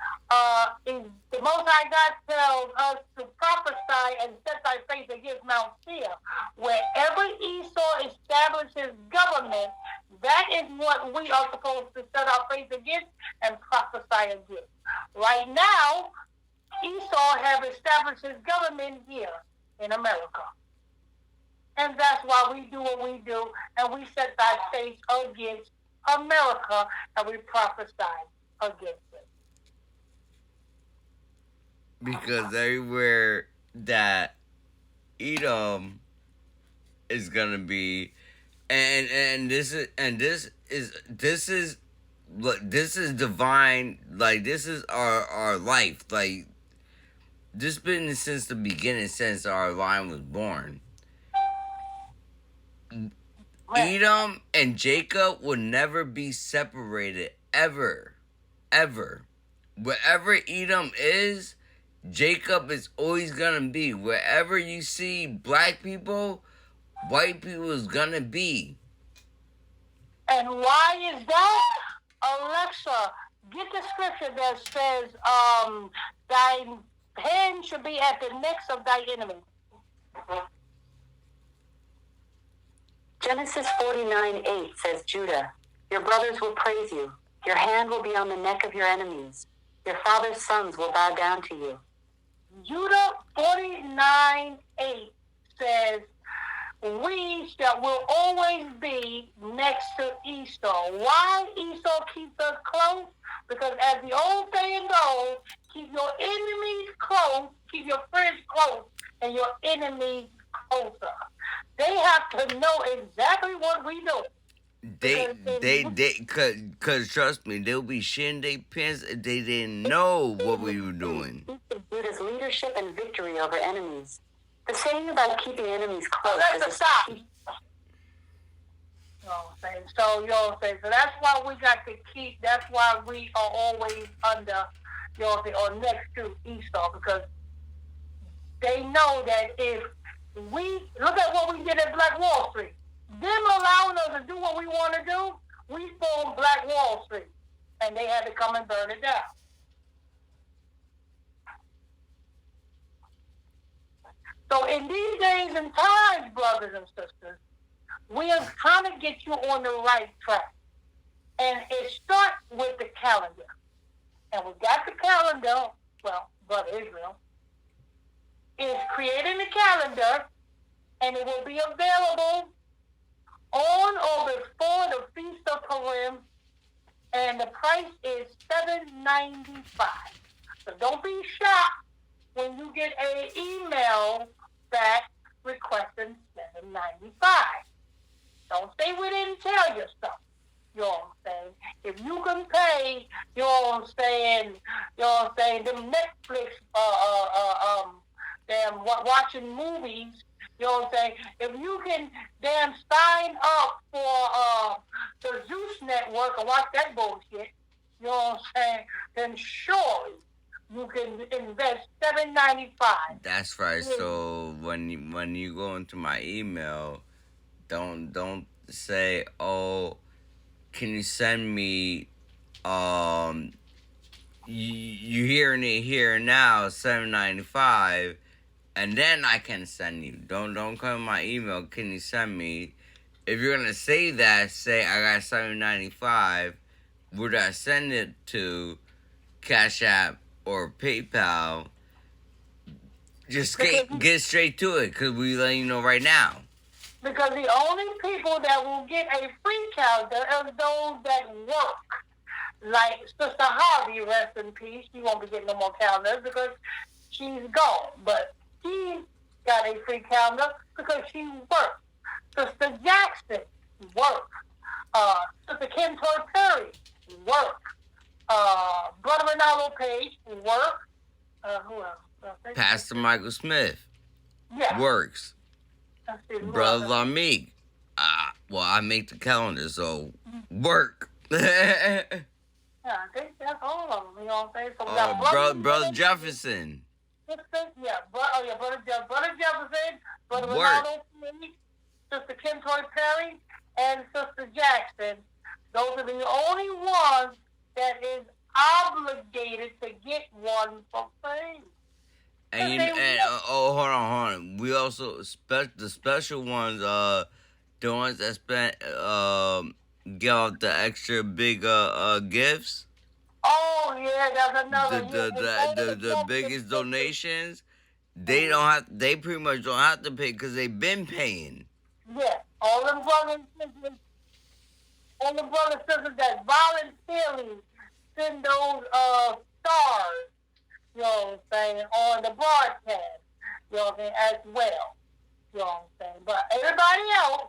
the Most High God tells us to prophesy and set thy face against Mount Seir, wherever Esau establishes government, that is what we are supposed to set our face against and prophesy against. Right now, Esau have established his government here in America. And that's why we do what we do, and we set thy face against America, and we prophesy against it. Because everywhere that Edom is gonna be, and this is divine. Like, this is our life. Like, this been since the beginning, since our line was born. Edom and Jacob will never be separated, ever. Wherever Edom is, Jacob is always gonna be. Wherever you see black people, white people is gonna be. And why is that? Alexa, get the scripture that says, thy hand should be at the necks of thy enemy. Genesis 49:8 says, Judah, your brothers will praise you. Your hand will be on the neck of your enemies. Your father's sons will bow down to you. Judah 49:8 says, will always be next to Esau. Why Esau keeps us close? Because as the old saying goes, keep your enemies close, keep your friends close, and your enemies closer. They have to know exactly what we do. Cause trust me, they'll be shitting their pants if they didn't know what we were doing. Judah's leadership and victory over enemies. The saying about keeping enemies close is a stop. You know what I'm saying? So, you know what I'm saying? So that's why we got to keep, that's why we are always under, you know what I'm saying, or next to Esau, because they know that if we, look at what we did at Black Wall Street. Them allowing us to do what we want to do, we formed Black Wall Street, and they had to come and burn it down. So in these days and times, brothers and sisters, we are trying to get you on the right track. And it starts with the calendar. And we got the calendar, well, Brother Israel is creating the calendar, and it will be available on or before the Feast of Purim, and the price is $7.95. So don't be shocked when you get an email back requesting $7.95. Don't say we didn't tell you stuff. You know what I'm saying? If you can pay, you know what I'm saying, them Netflix, watching movies, you know what I'm saying? If you can sign up for the Zeus Network and watch that bullshit, you know what I'm saying, then surely you can invest $7.95. That's right. So when you go into my email, don't say, oh, can you send me you hearing it here now, $7.95, and then I can send you. Don't come in my email. Can you send me? If you're gonna say that, say I got $7.95. Would I send it to Cash App or PayPal? Just get straight to it, because we let you know right now. Because the only people that will get a free calendar are those that work. Like Sister Harvey, rest in peace. She won't be getting no more calendars because she's gone. But she got a free calendar because she worked. Sister Jackson worked. Sister Kim Toy Perry worked. Brother Ronaldo Page worked. Who else? Pastor Michael Smith works. Brother Lamick. Well, I make the calendar, so work. Yeah, I think that's all of them. You know what I'm saying? So we got Brother Jefferson. Brother Jefferson, Brother Ronaldo Page, Sister Kim Toy Perry, and Sister Jackson. Those are the only ones hold on. We also the special ones. The ones that spent get off the extra big gifts. Oh yeah, that's The another. the Yeah, the the biggest donations. They don't have. They pretty much don't have to pay because they've been paying. yeah, all them brothers and sisters, that voluntarily send those stars, you know what I'm saying, on the broadcast, you know what I'm saying, as well. You know what I'm saying? But everybody else,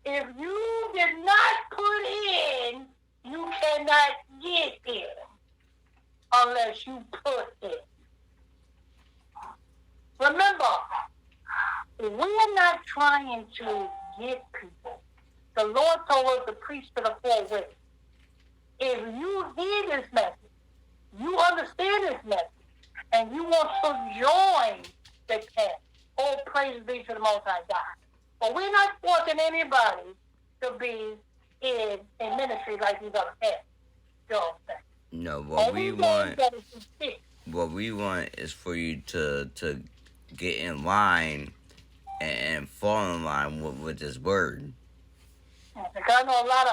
if you did not put in, you cannot get in unless you put in. Remember, we're not trying to get people. The Lord told us to preach to the four winds. If you hear this message, you understand this message, and you want to join the camp, all praise be to the Most High God. But we're not forcing anybody to be in a ministry like these other camps. You know what I'm saying? No, what Only we those want. that is sincere. What we want is for you to get in line and fall in line with this word. I know a lot of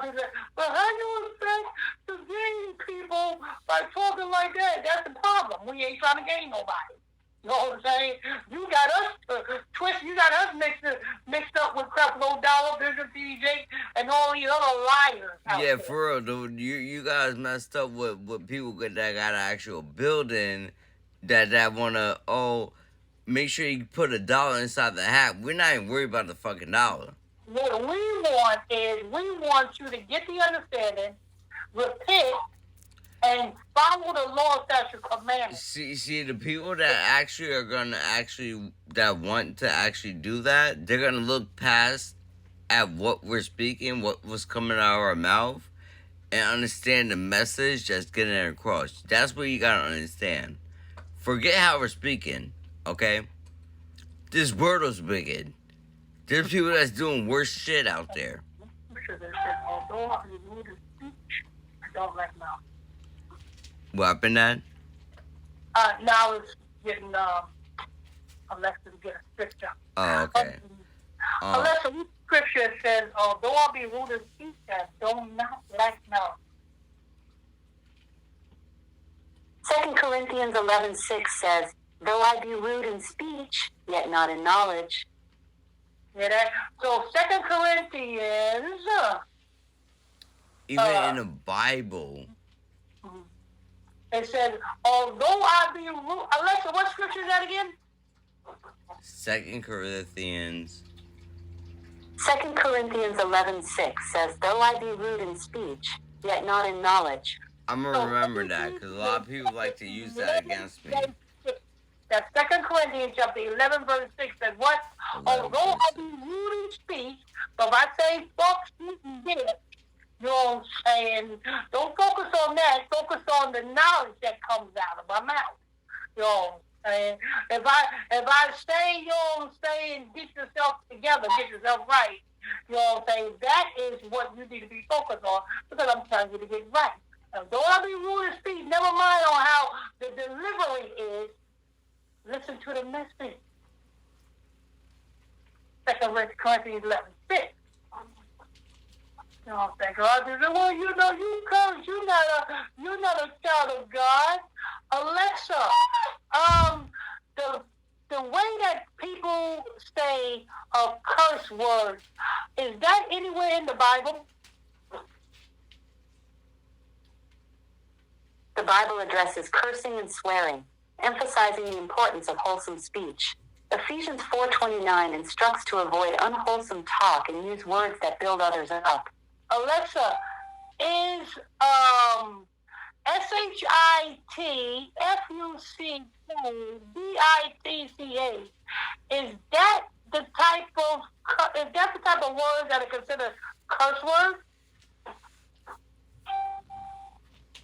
people say, well, how you expect to gain people by talking like that? That's the problem. We ain't trying to gain nobody. You know what I'm saying? You got us you got us mixed up with Creflo Dollar, Bishop DJ, and all these other liars out Yeah, there. for real, dude. You guys messed up with people that got an actual building that wanna make sure you put $1 inside the hat. We're not even worried about the fucking dollar. What we want is we want you to get the understanding, repent, and follow the law, statute, commandments. See, the people that actually are gonna that want to actually do that, they're gonna look past at what we're speaking, what was coming out of our mouth, and understand the message that's getting across. That's what you gotta understand. Forget how we're speaking, okay? This word was wicked. There's people that's doing worse shit out there. Although I remove the speech, I don't like mouth. What happened, Dad? Now it's getting Alexa to get a scripture. Oh, okay. Alexa, what scripture says, although I be rude in speech, I do not like mouth. 2 Corinthians 11:6 says, though I be rude in speech, yet not in knowledge. Yeah, that. So 2 Corinthians. Even in the Bible. It says, although I be rude. Alexa, what scripture is that again? 2 Corinthians. 2 Corinthians 11:6 says, though I be rude in speech, yet not in knowledge. I'm going to remember that because a lot of people like to use that against me. That's 2 Corinthians chapter 11, verse 6 says what? Although I be rude in speech, but if I say fuck, speak, and get it, you know what I'm saying? Don't focus on that. Focus on the knowledge that comes out of my mouth. You know what I'm saying? If I say, you know what I'm saying, get yourself together, get yourself right, you know what I'm saying? That is what you need to be focused on because I'm telling you to get right. Though I be rude in speech, never mind on how the delivery is. Listen to the message. 2 Corinthians 11:6. You know what I'm saying? God says, well, you know, you curse. You're not a child of God. Alexa, the way that people say a curse word, is that anywhere in the Bible? The Bible addresses cursing and swearing, emphasizing the importance of wholesome speech. Ephesians 4:29 instructs to avoid unwholesome talk and use words that build others up. Alexa, is SHITFUCKBITCA, is that the type of words that are considered curse words?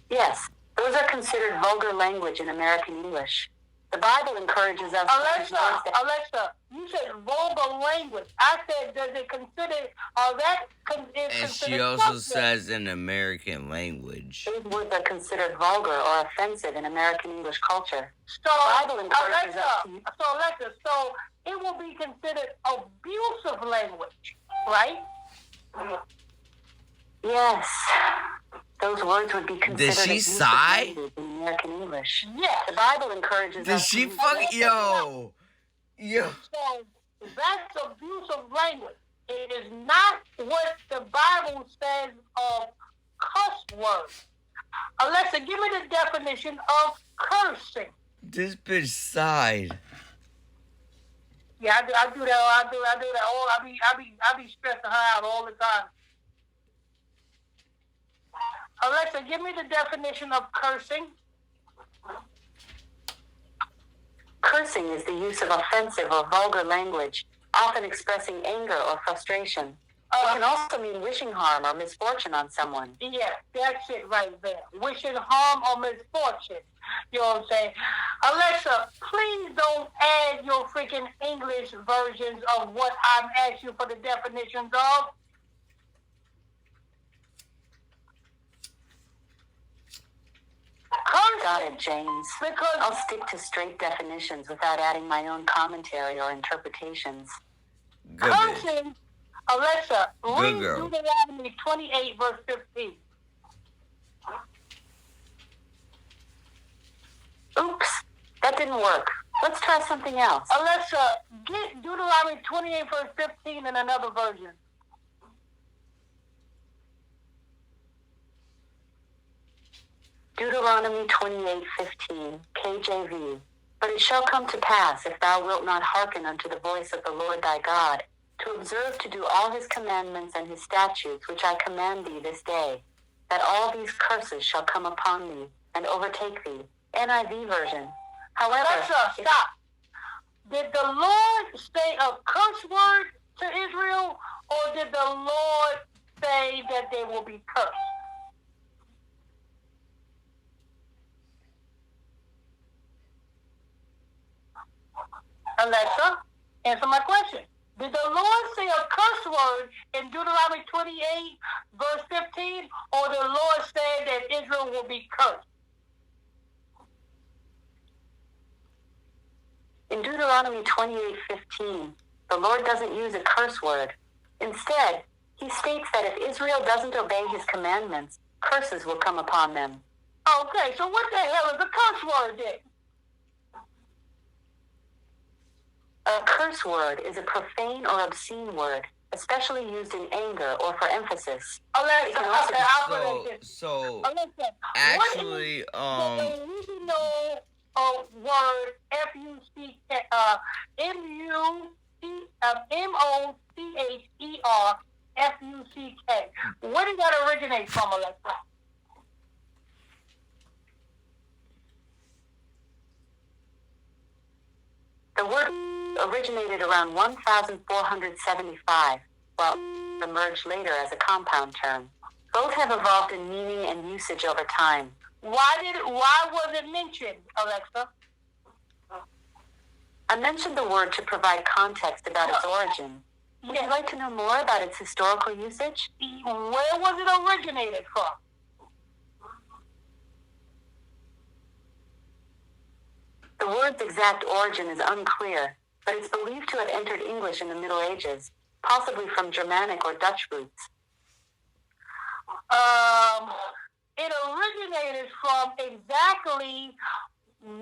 Yes, those are considered vulgar language in American English. The Bible encourages us to use words that... Alexa, you said vulgar language. I said, does it consider, And she also says in American language. These words are considered vulgar or offensive in American English culture. So, the Bible encourages us to... Alexa, so it will be considered abusive language, right? Yes. Those words would be considered Did she sigh? In American English. Yes. The Bible encourages Did us she to... Yo. So that's abusive language. It is not what the Bible says of cuss words. Alexa, give me the definition of cursing. This bitch sighed. Yeah, I do that. I do that. I be stressing her out all the time. Alexa, give me the definition of cursing. Cursing is the use of offensive or vulgar language, often expressing anger or frustration. It can also mean wishing harm or misfortune on someone. Yeah, that's it right there. Wishing harm or misfortune. You know what I'm saying? Alexa, please don't add your freaking English versions of what I'm asking you for the definitions of. Got it, James. Because I'll stick to straight definitions without adding my own commentary or interpretations. Good bitch. cursing, Alexa, read girl. Deuteronomy 28, verse 15. Oops, that didn't work. Let's try something else. Alexa, get Deuteronomy 28, verse 15 in another version. Deuteronomy 28:15, KJV. But it shall come to pass, if thou wilt not hearken unto the voice of the Lord thy God, to observe to do all his commandments and his statutes, which I command thee this day, that all these curses shall come upon thee and overtake thee. NIV version. However, Alexa, stop. Did the Lord say a curse word to Israel, or did the Lord say that they will be cursed? Alexa, answer my question. Did the Lord say a curse word in Deuteronomy 28, verse 15, or the Lord said that Israel will be cursed? in Deuteronomy 28:15, the Lord doesn't use a curse word. Instead, he states that if Israel doesn't obey his commandments, curses will come upon them. Okay, so what the hell is a curse word then? A curse word is a profane or obscene word, especially used in anger or for emphasis. Alexa, also- So Alexa, actually, what is the original word F-U-C-K, M-O-C-H-E-R, F-U-C-K. Where did that originate from, Alexa? The word originated around 1475, while emerged later as a compound term. Both have evolved in meaning and usage over time. Why was it mentioned, Alexa? I mentioned the word to provide context about its origin. Would you like to know more about its historical usage? Where was it originated from? The word's exact origin is unclear, but it's believed to have entered English in the Middle Ages, possibly from Germanic or Dutch roots. It originated from exactly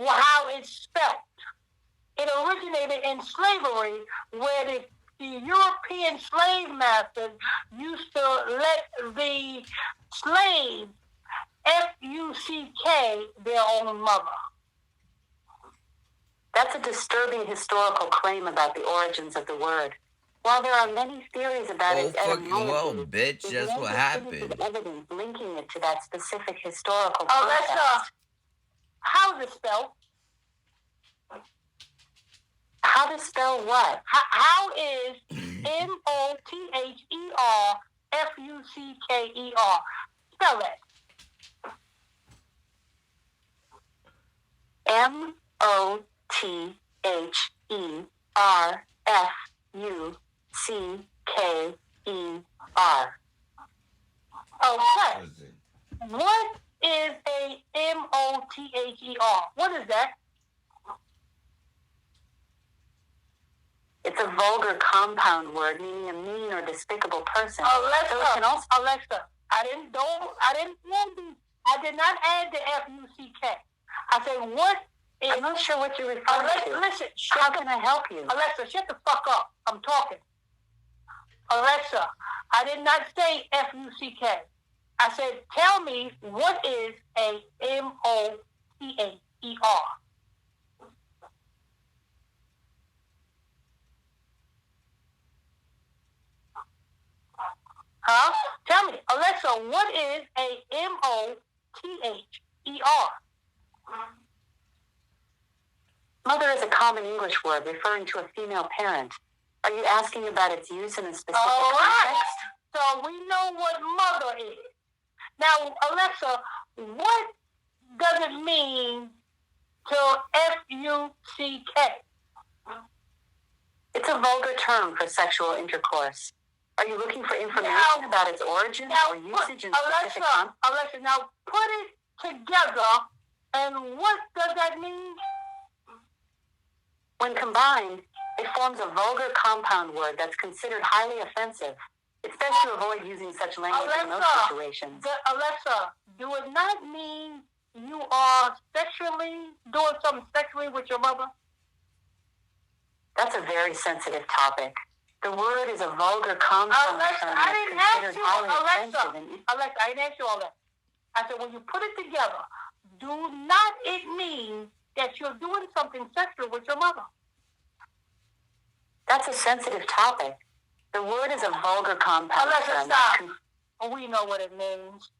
how it's spelled. It originated in slavery, where the European slave masters used to let the slaves F-U-C-K their own mother. That's a disturbing historical claim about the origins of the word. While there are many theories about its fucking well, etymology, bitch. there's That's no what definitive happened. evidence linking it to that specific historical Alexa, context. how's it spelled? How to spell what? How is M-O-T-H-E-R-F-U-C-K-E-R? Spell it. T H E R F U C K E R. Okay. What is a MOTHER? What is that? It's a vulgar compound word meaning a mean or despicable person. Alexa, So it can also Alexa, I did not add the FUCK. I said, what is... I'm not sure what you're referring to. Listen, how can I help you? Alexa, shut the fuck up. I'm talking. Alexa, I did not say FUCK. I said, tell me, what is a MOTHER? Huh? Tell me, Alexa, what is a MOTHER? Mother is a common English word referring to a female parent. Are you asking about its use in a specific context? So we know what mother is. Now, Alexa, what does it mean to FUCK? It's a vulgar term for sexual intercourse. Are you looking for information about its origin or usage in specific contexts? Alexa, now put it together, and what does that mean? When combined, it forms a vulgar compound word that's considered highly offensive. It's best to avoid using such language in most situations. Alexa, do it not mean you are doing something sexually with your mother? That's a very sensitive topic. The word is a vulgar compound term that's considered highly offensive. Alexa, I didn't ask you all that. I said, when you put it together, do not it mean that you're doing something sexual with your mother? That's a sensitive topic. The word is a vulgar compound term. Stop. We know what it means.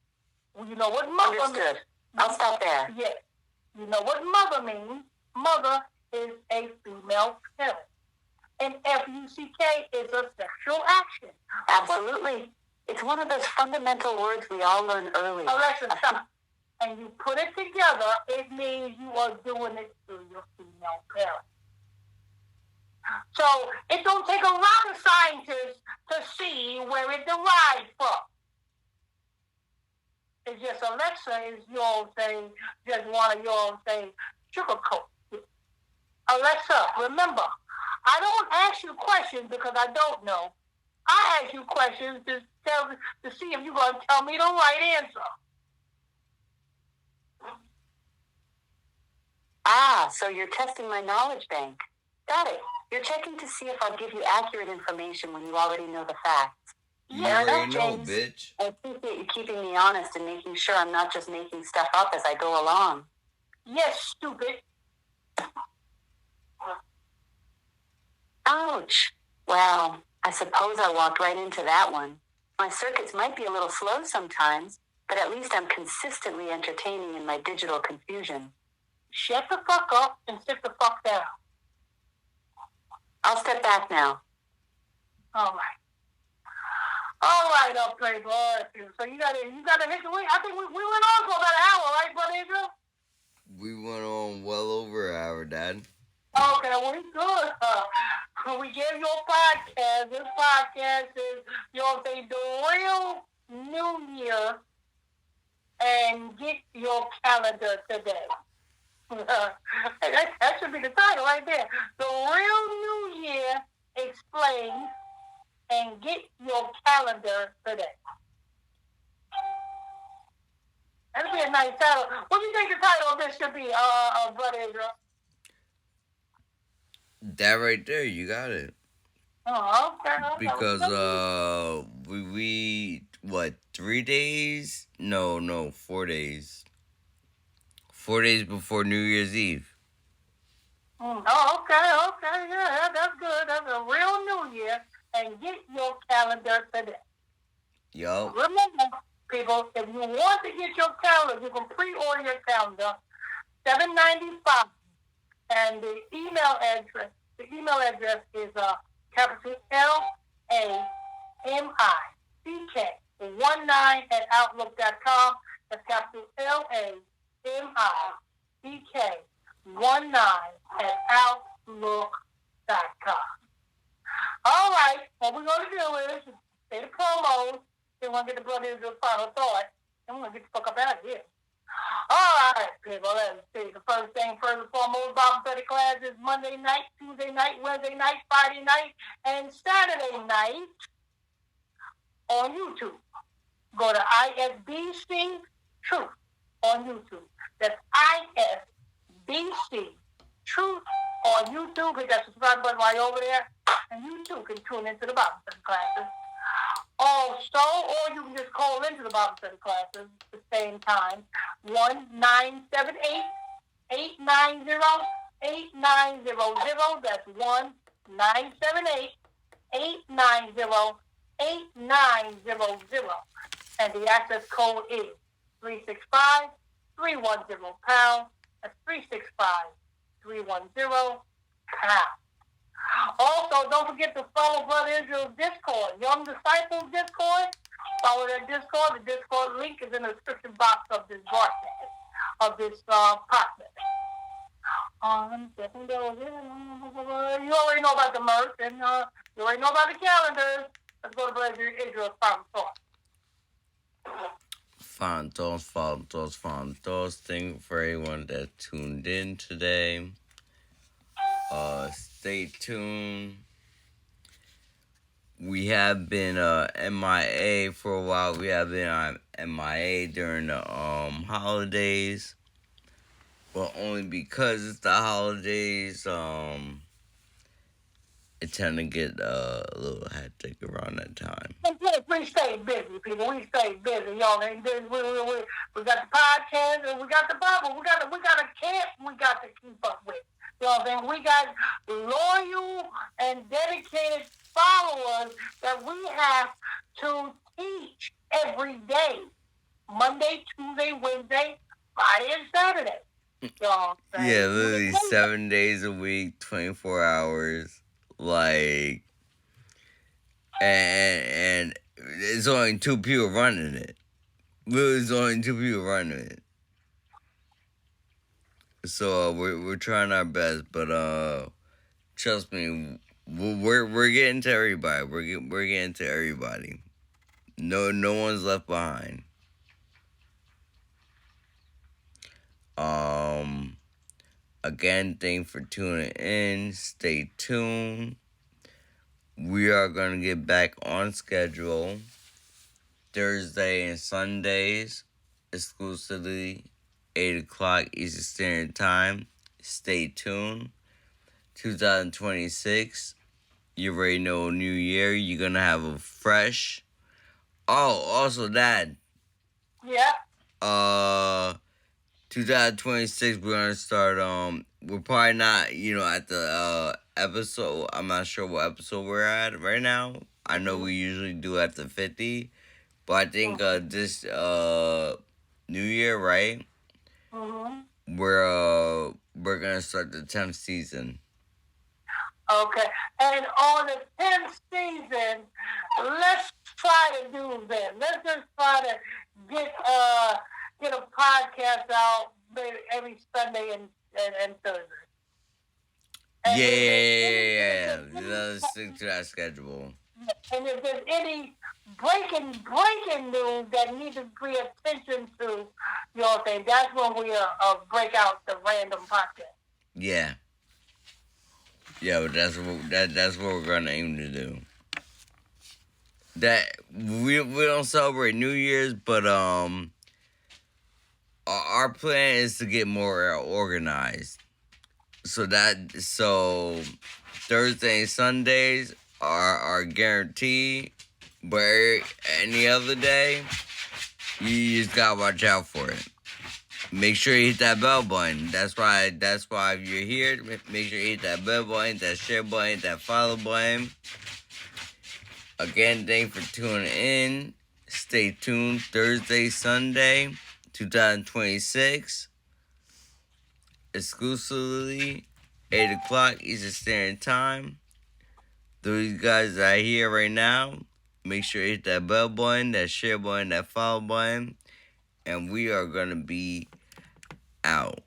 You know what mother means. Understood. I'll stop there. Yes. You know what mother means. Mother is a female parent. And FUCK is a sexual action. Absolutely. It's one of those fundamental words we all learn early. Alexa, stop. And you put it together, it means you are doing it to your female parent. So it don't take a rocket scientist to see where it derived from. It's just Alexa is just one of your sugarcoat. Alexa, remember, I don't ask you questions because I don't know. I ask you questions to see if you're going to tell me the right answer. So you're testing my knowledge bank. Got it. You're checking to see if I'll give you accurate information when you already know the facts. You already know, bitch. I appreciate you keeping me honest and making sure I'm not just making stuff up as I go along. Yes, stupid. Ouch. Well, I suppose I walked right into that one. My circuits might be a little slow sometimes, but at least I'm consistently entertaining in my digital confusion. Shut the fuck up and sit the fuck down. I'll step back now. All right, playboy. So you gotta hit the way. I think we went on for about an hour, right, Brother Israel? We went on well over an hour, Dad. Okay, well, it's good. We gave you a podcast. This podcast is, the real New Year, and get your calendar today. That should be the title right there. The real New Year explained, and get your calendar today. That'd be a nice title. What do you think the title of this should be, Brother Israel? That right there, you got it. Oh, okay. Because we 3 days? No, 4 days. 4 days before New Year's Eve. Oh, okay, yeah, that's good. That's a real New Year, and get your calendar today. Yo. Remember, people, if you want to get your calendar, you can pre-order your calendar, $7.95, and the email address is capital LAMICK19@outlook.com. That's capital LAMICK19 at outlook.com. All right, what we're going to do is say the promos. Then we'll get the brother into a final thought. And we're going to get the fuck up out of here. All right, people, let's see. The first thing, first and foremost, Bible study class is Monday night, Tuesday night, Wednesday night, Friday night, and Saturday night on YouTube. Go to ISBC Truth on YouTube. That's ISBC Truth on YouTube. Hit that subscribe button right over there. And you too can tune into the Bible study classes. Also, or you can just call into the Bible study classes at the same time. 1-978-890-8900. That's 1-978-890-8900. And the access code is 365-310-POUND. That's 365-310-POUND. Also, don't forget to follow Brother Israel's Discord, Young Disciples Discord. Follow their Discord. The Discord link is in the description box of this broadcast, of this podcast. Second dose. You already know about the merch, and you already know about the calendars. Let's go to Brother Israel's final thought. Final thoughts. Thank you for everyone that tuned in today. Stay tuned. We have been MIA for a while. We have been MIA during the holidays. But only because it's the holidays, it tend to get a little hectic around that time. We stay busy, people. We stay busy, y'all. And we got the podcast and we got the Bible. We got a camp we got to keep up with. You know what I'm saying? We got loyal and dedicated followers that we have to teach every day. Monday, Tuesday, Wednesday, Friday, and Saturday. You know what I'm saying? Yeah, literally 7 days a week, 24 hours. Like, and it's only 2 people running it. Literally, it's only 2 people running it. So we're trying our best, but trust me, we're getting to everybody. We're getting to everybody. No one's left behind. Again, thanks for tuning in. Stay tuned. We are gonna get back on schedule Thursday and Sundays, exclusively 8 o'clock Eastern Standard Time. Stay tuned. 2026. You already know, new year. You're gonna have a fresh. Oh, also that. Yeah. 2026. We're gonna start. We're probably not. At the episode. I'm not sure what episode we're at right now. I know we usually do at the 50, but I think this new year, right? Mm-hmm. We're gonna start the 10th season. Okay, and on the 10th season, let's try to do this. Let's just try to get a podcast out maybe every Sunday and Thursday. And Yeah. Let's stick to that schedule. And if there's any breaking news that needs to be attention to, you know what I'm saying, that's when we break out the random podcast. Yeah. Yeah, but that's what we're gonna aim to do. That we don't celebrate New Year's, but our plan is to get more organized. So Thursday and Sundays are guaranteed, but any other day, you just gotta watch out for it. Make sure you hit that bell button. That's why if you're here, make sure you hit that bell button, that share button, that follow button. Again, thanks for tuning in. Stay tuned. Thursday, Sunday, 2026. Exclusively 8 o'clock Eastern Standard Time. Those guys that are here right now, make sure you hit that bell button, that share button, that follow button. And we are going to be out.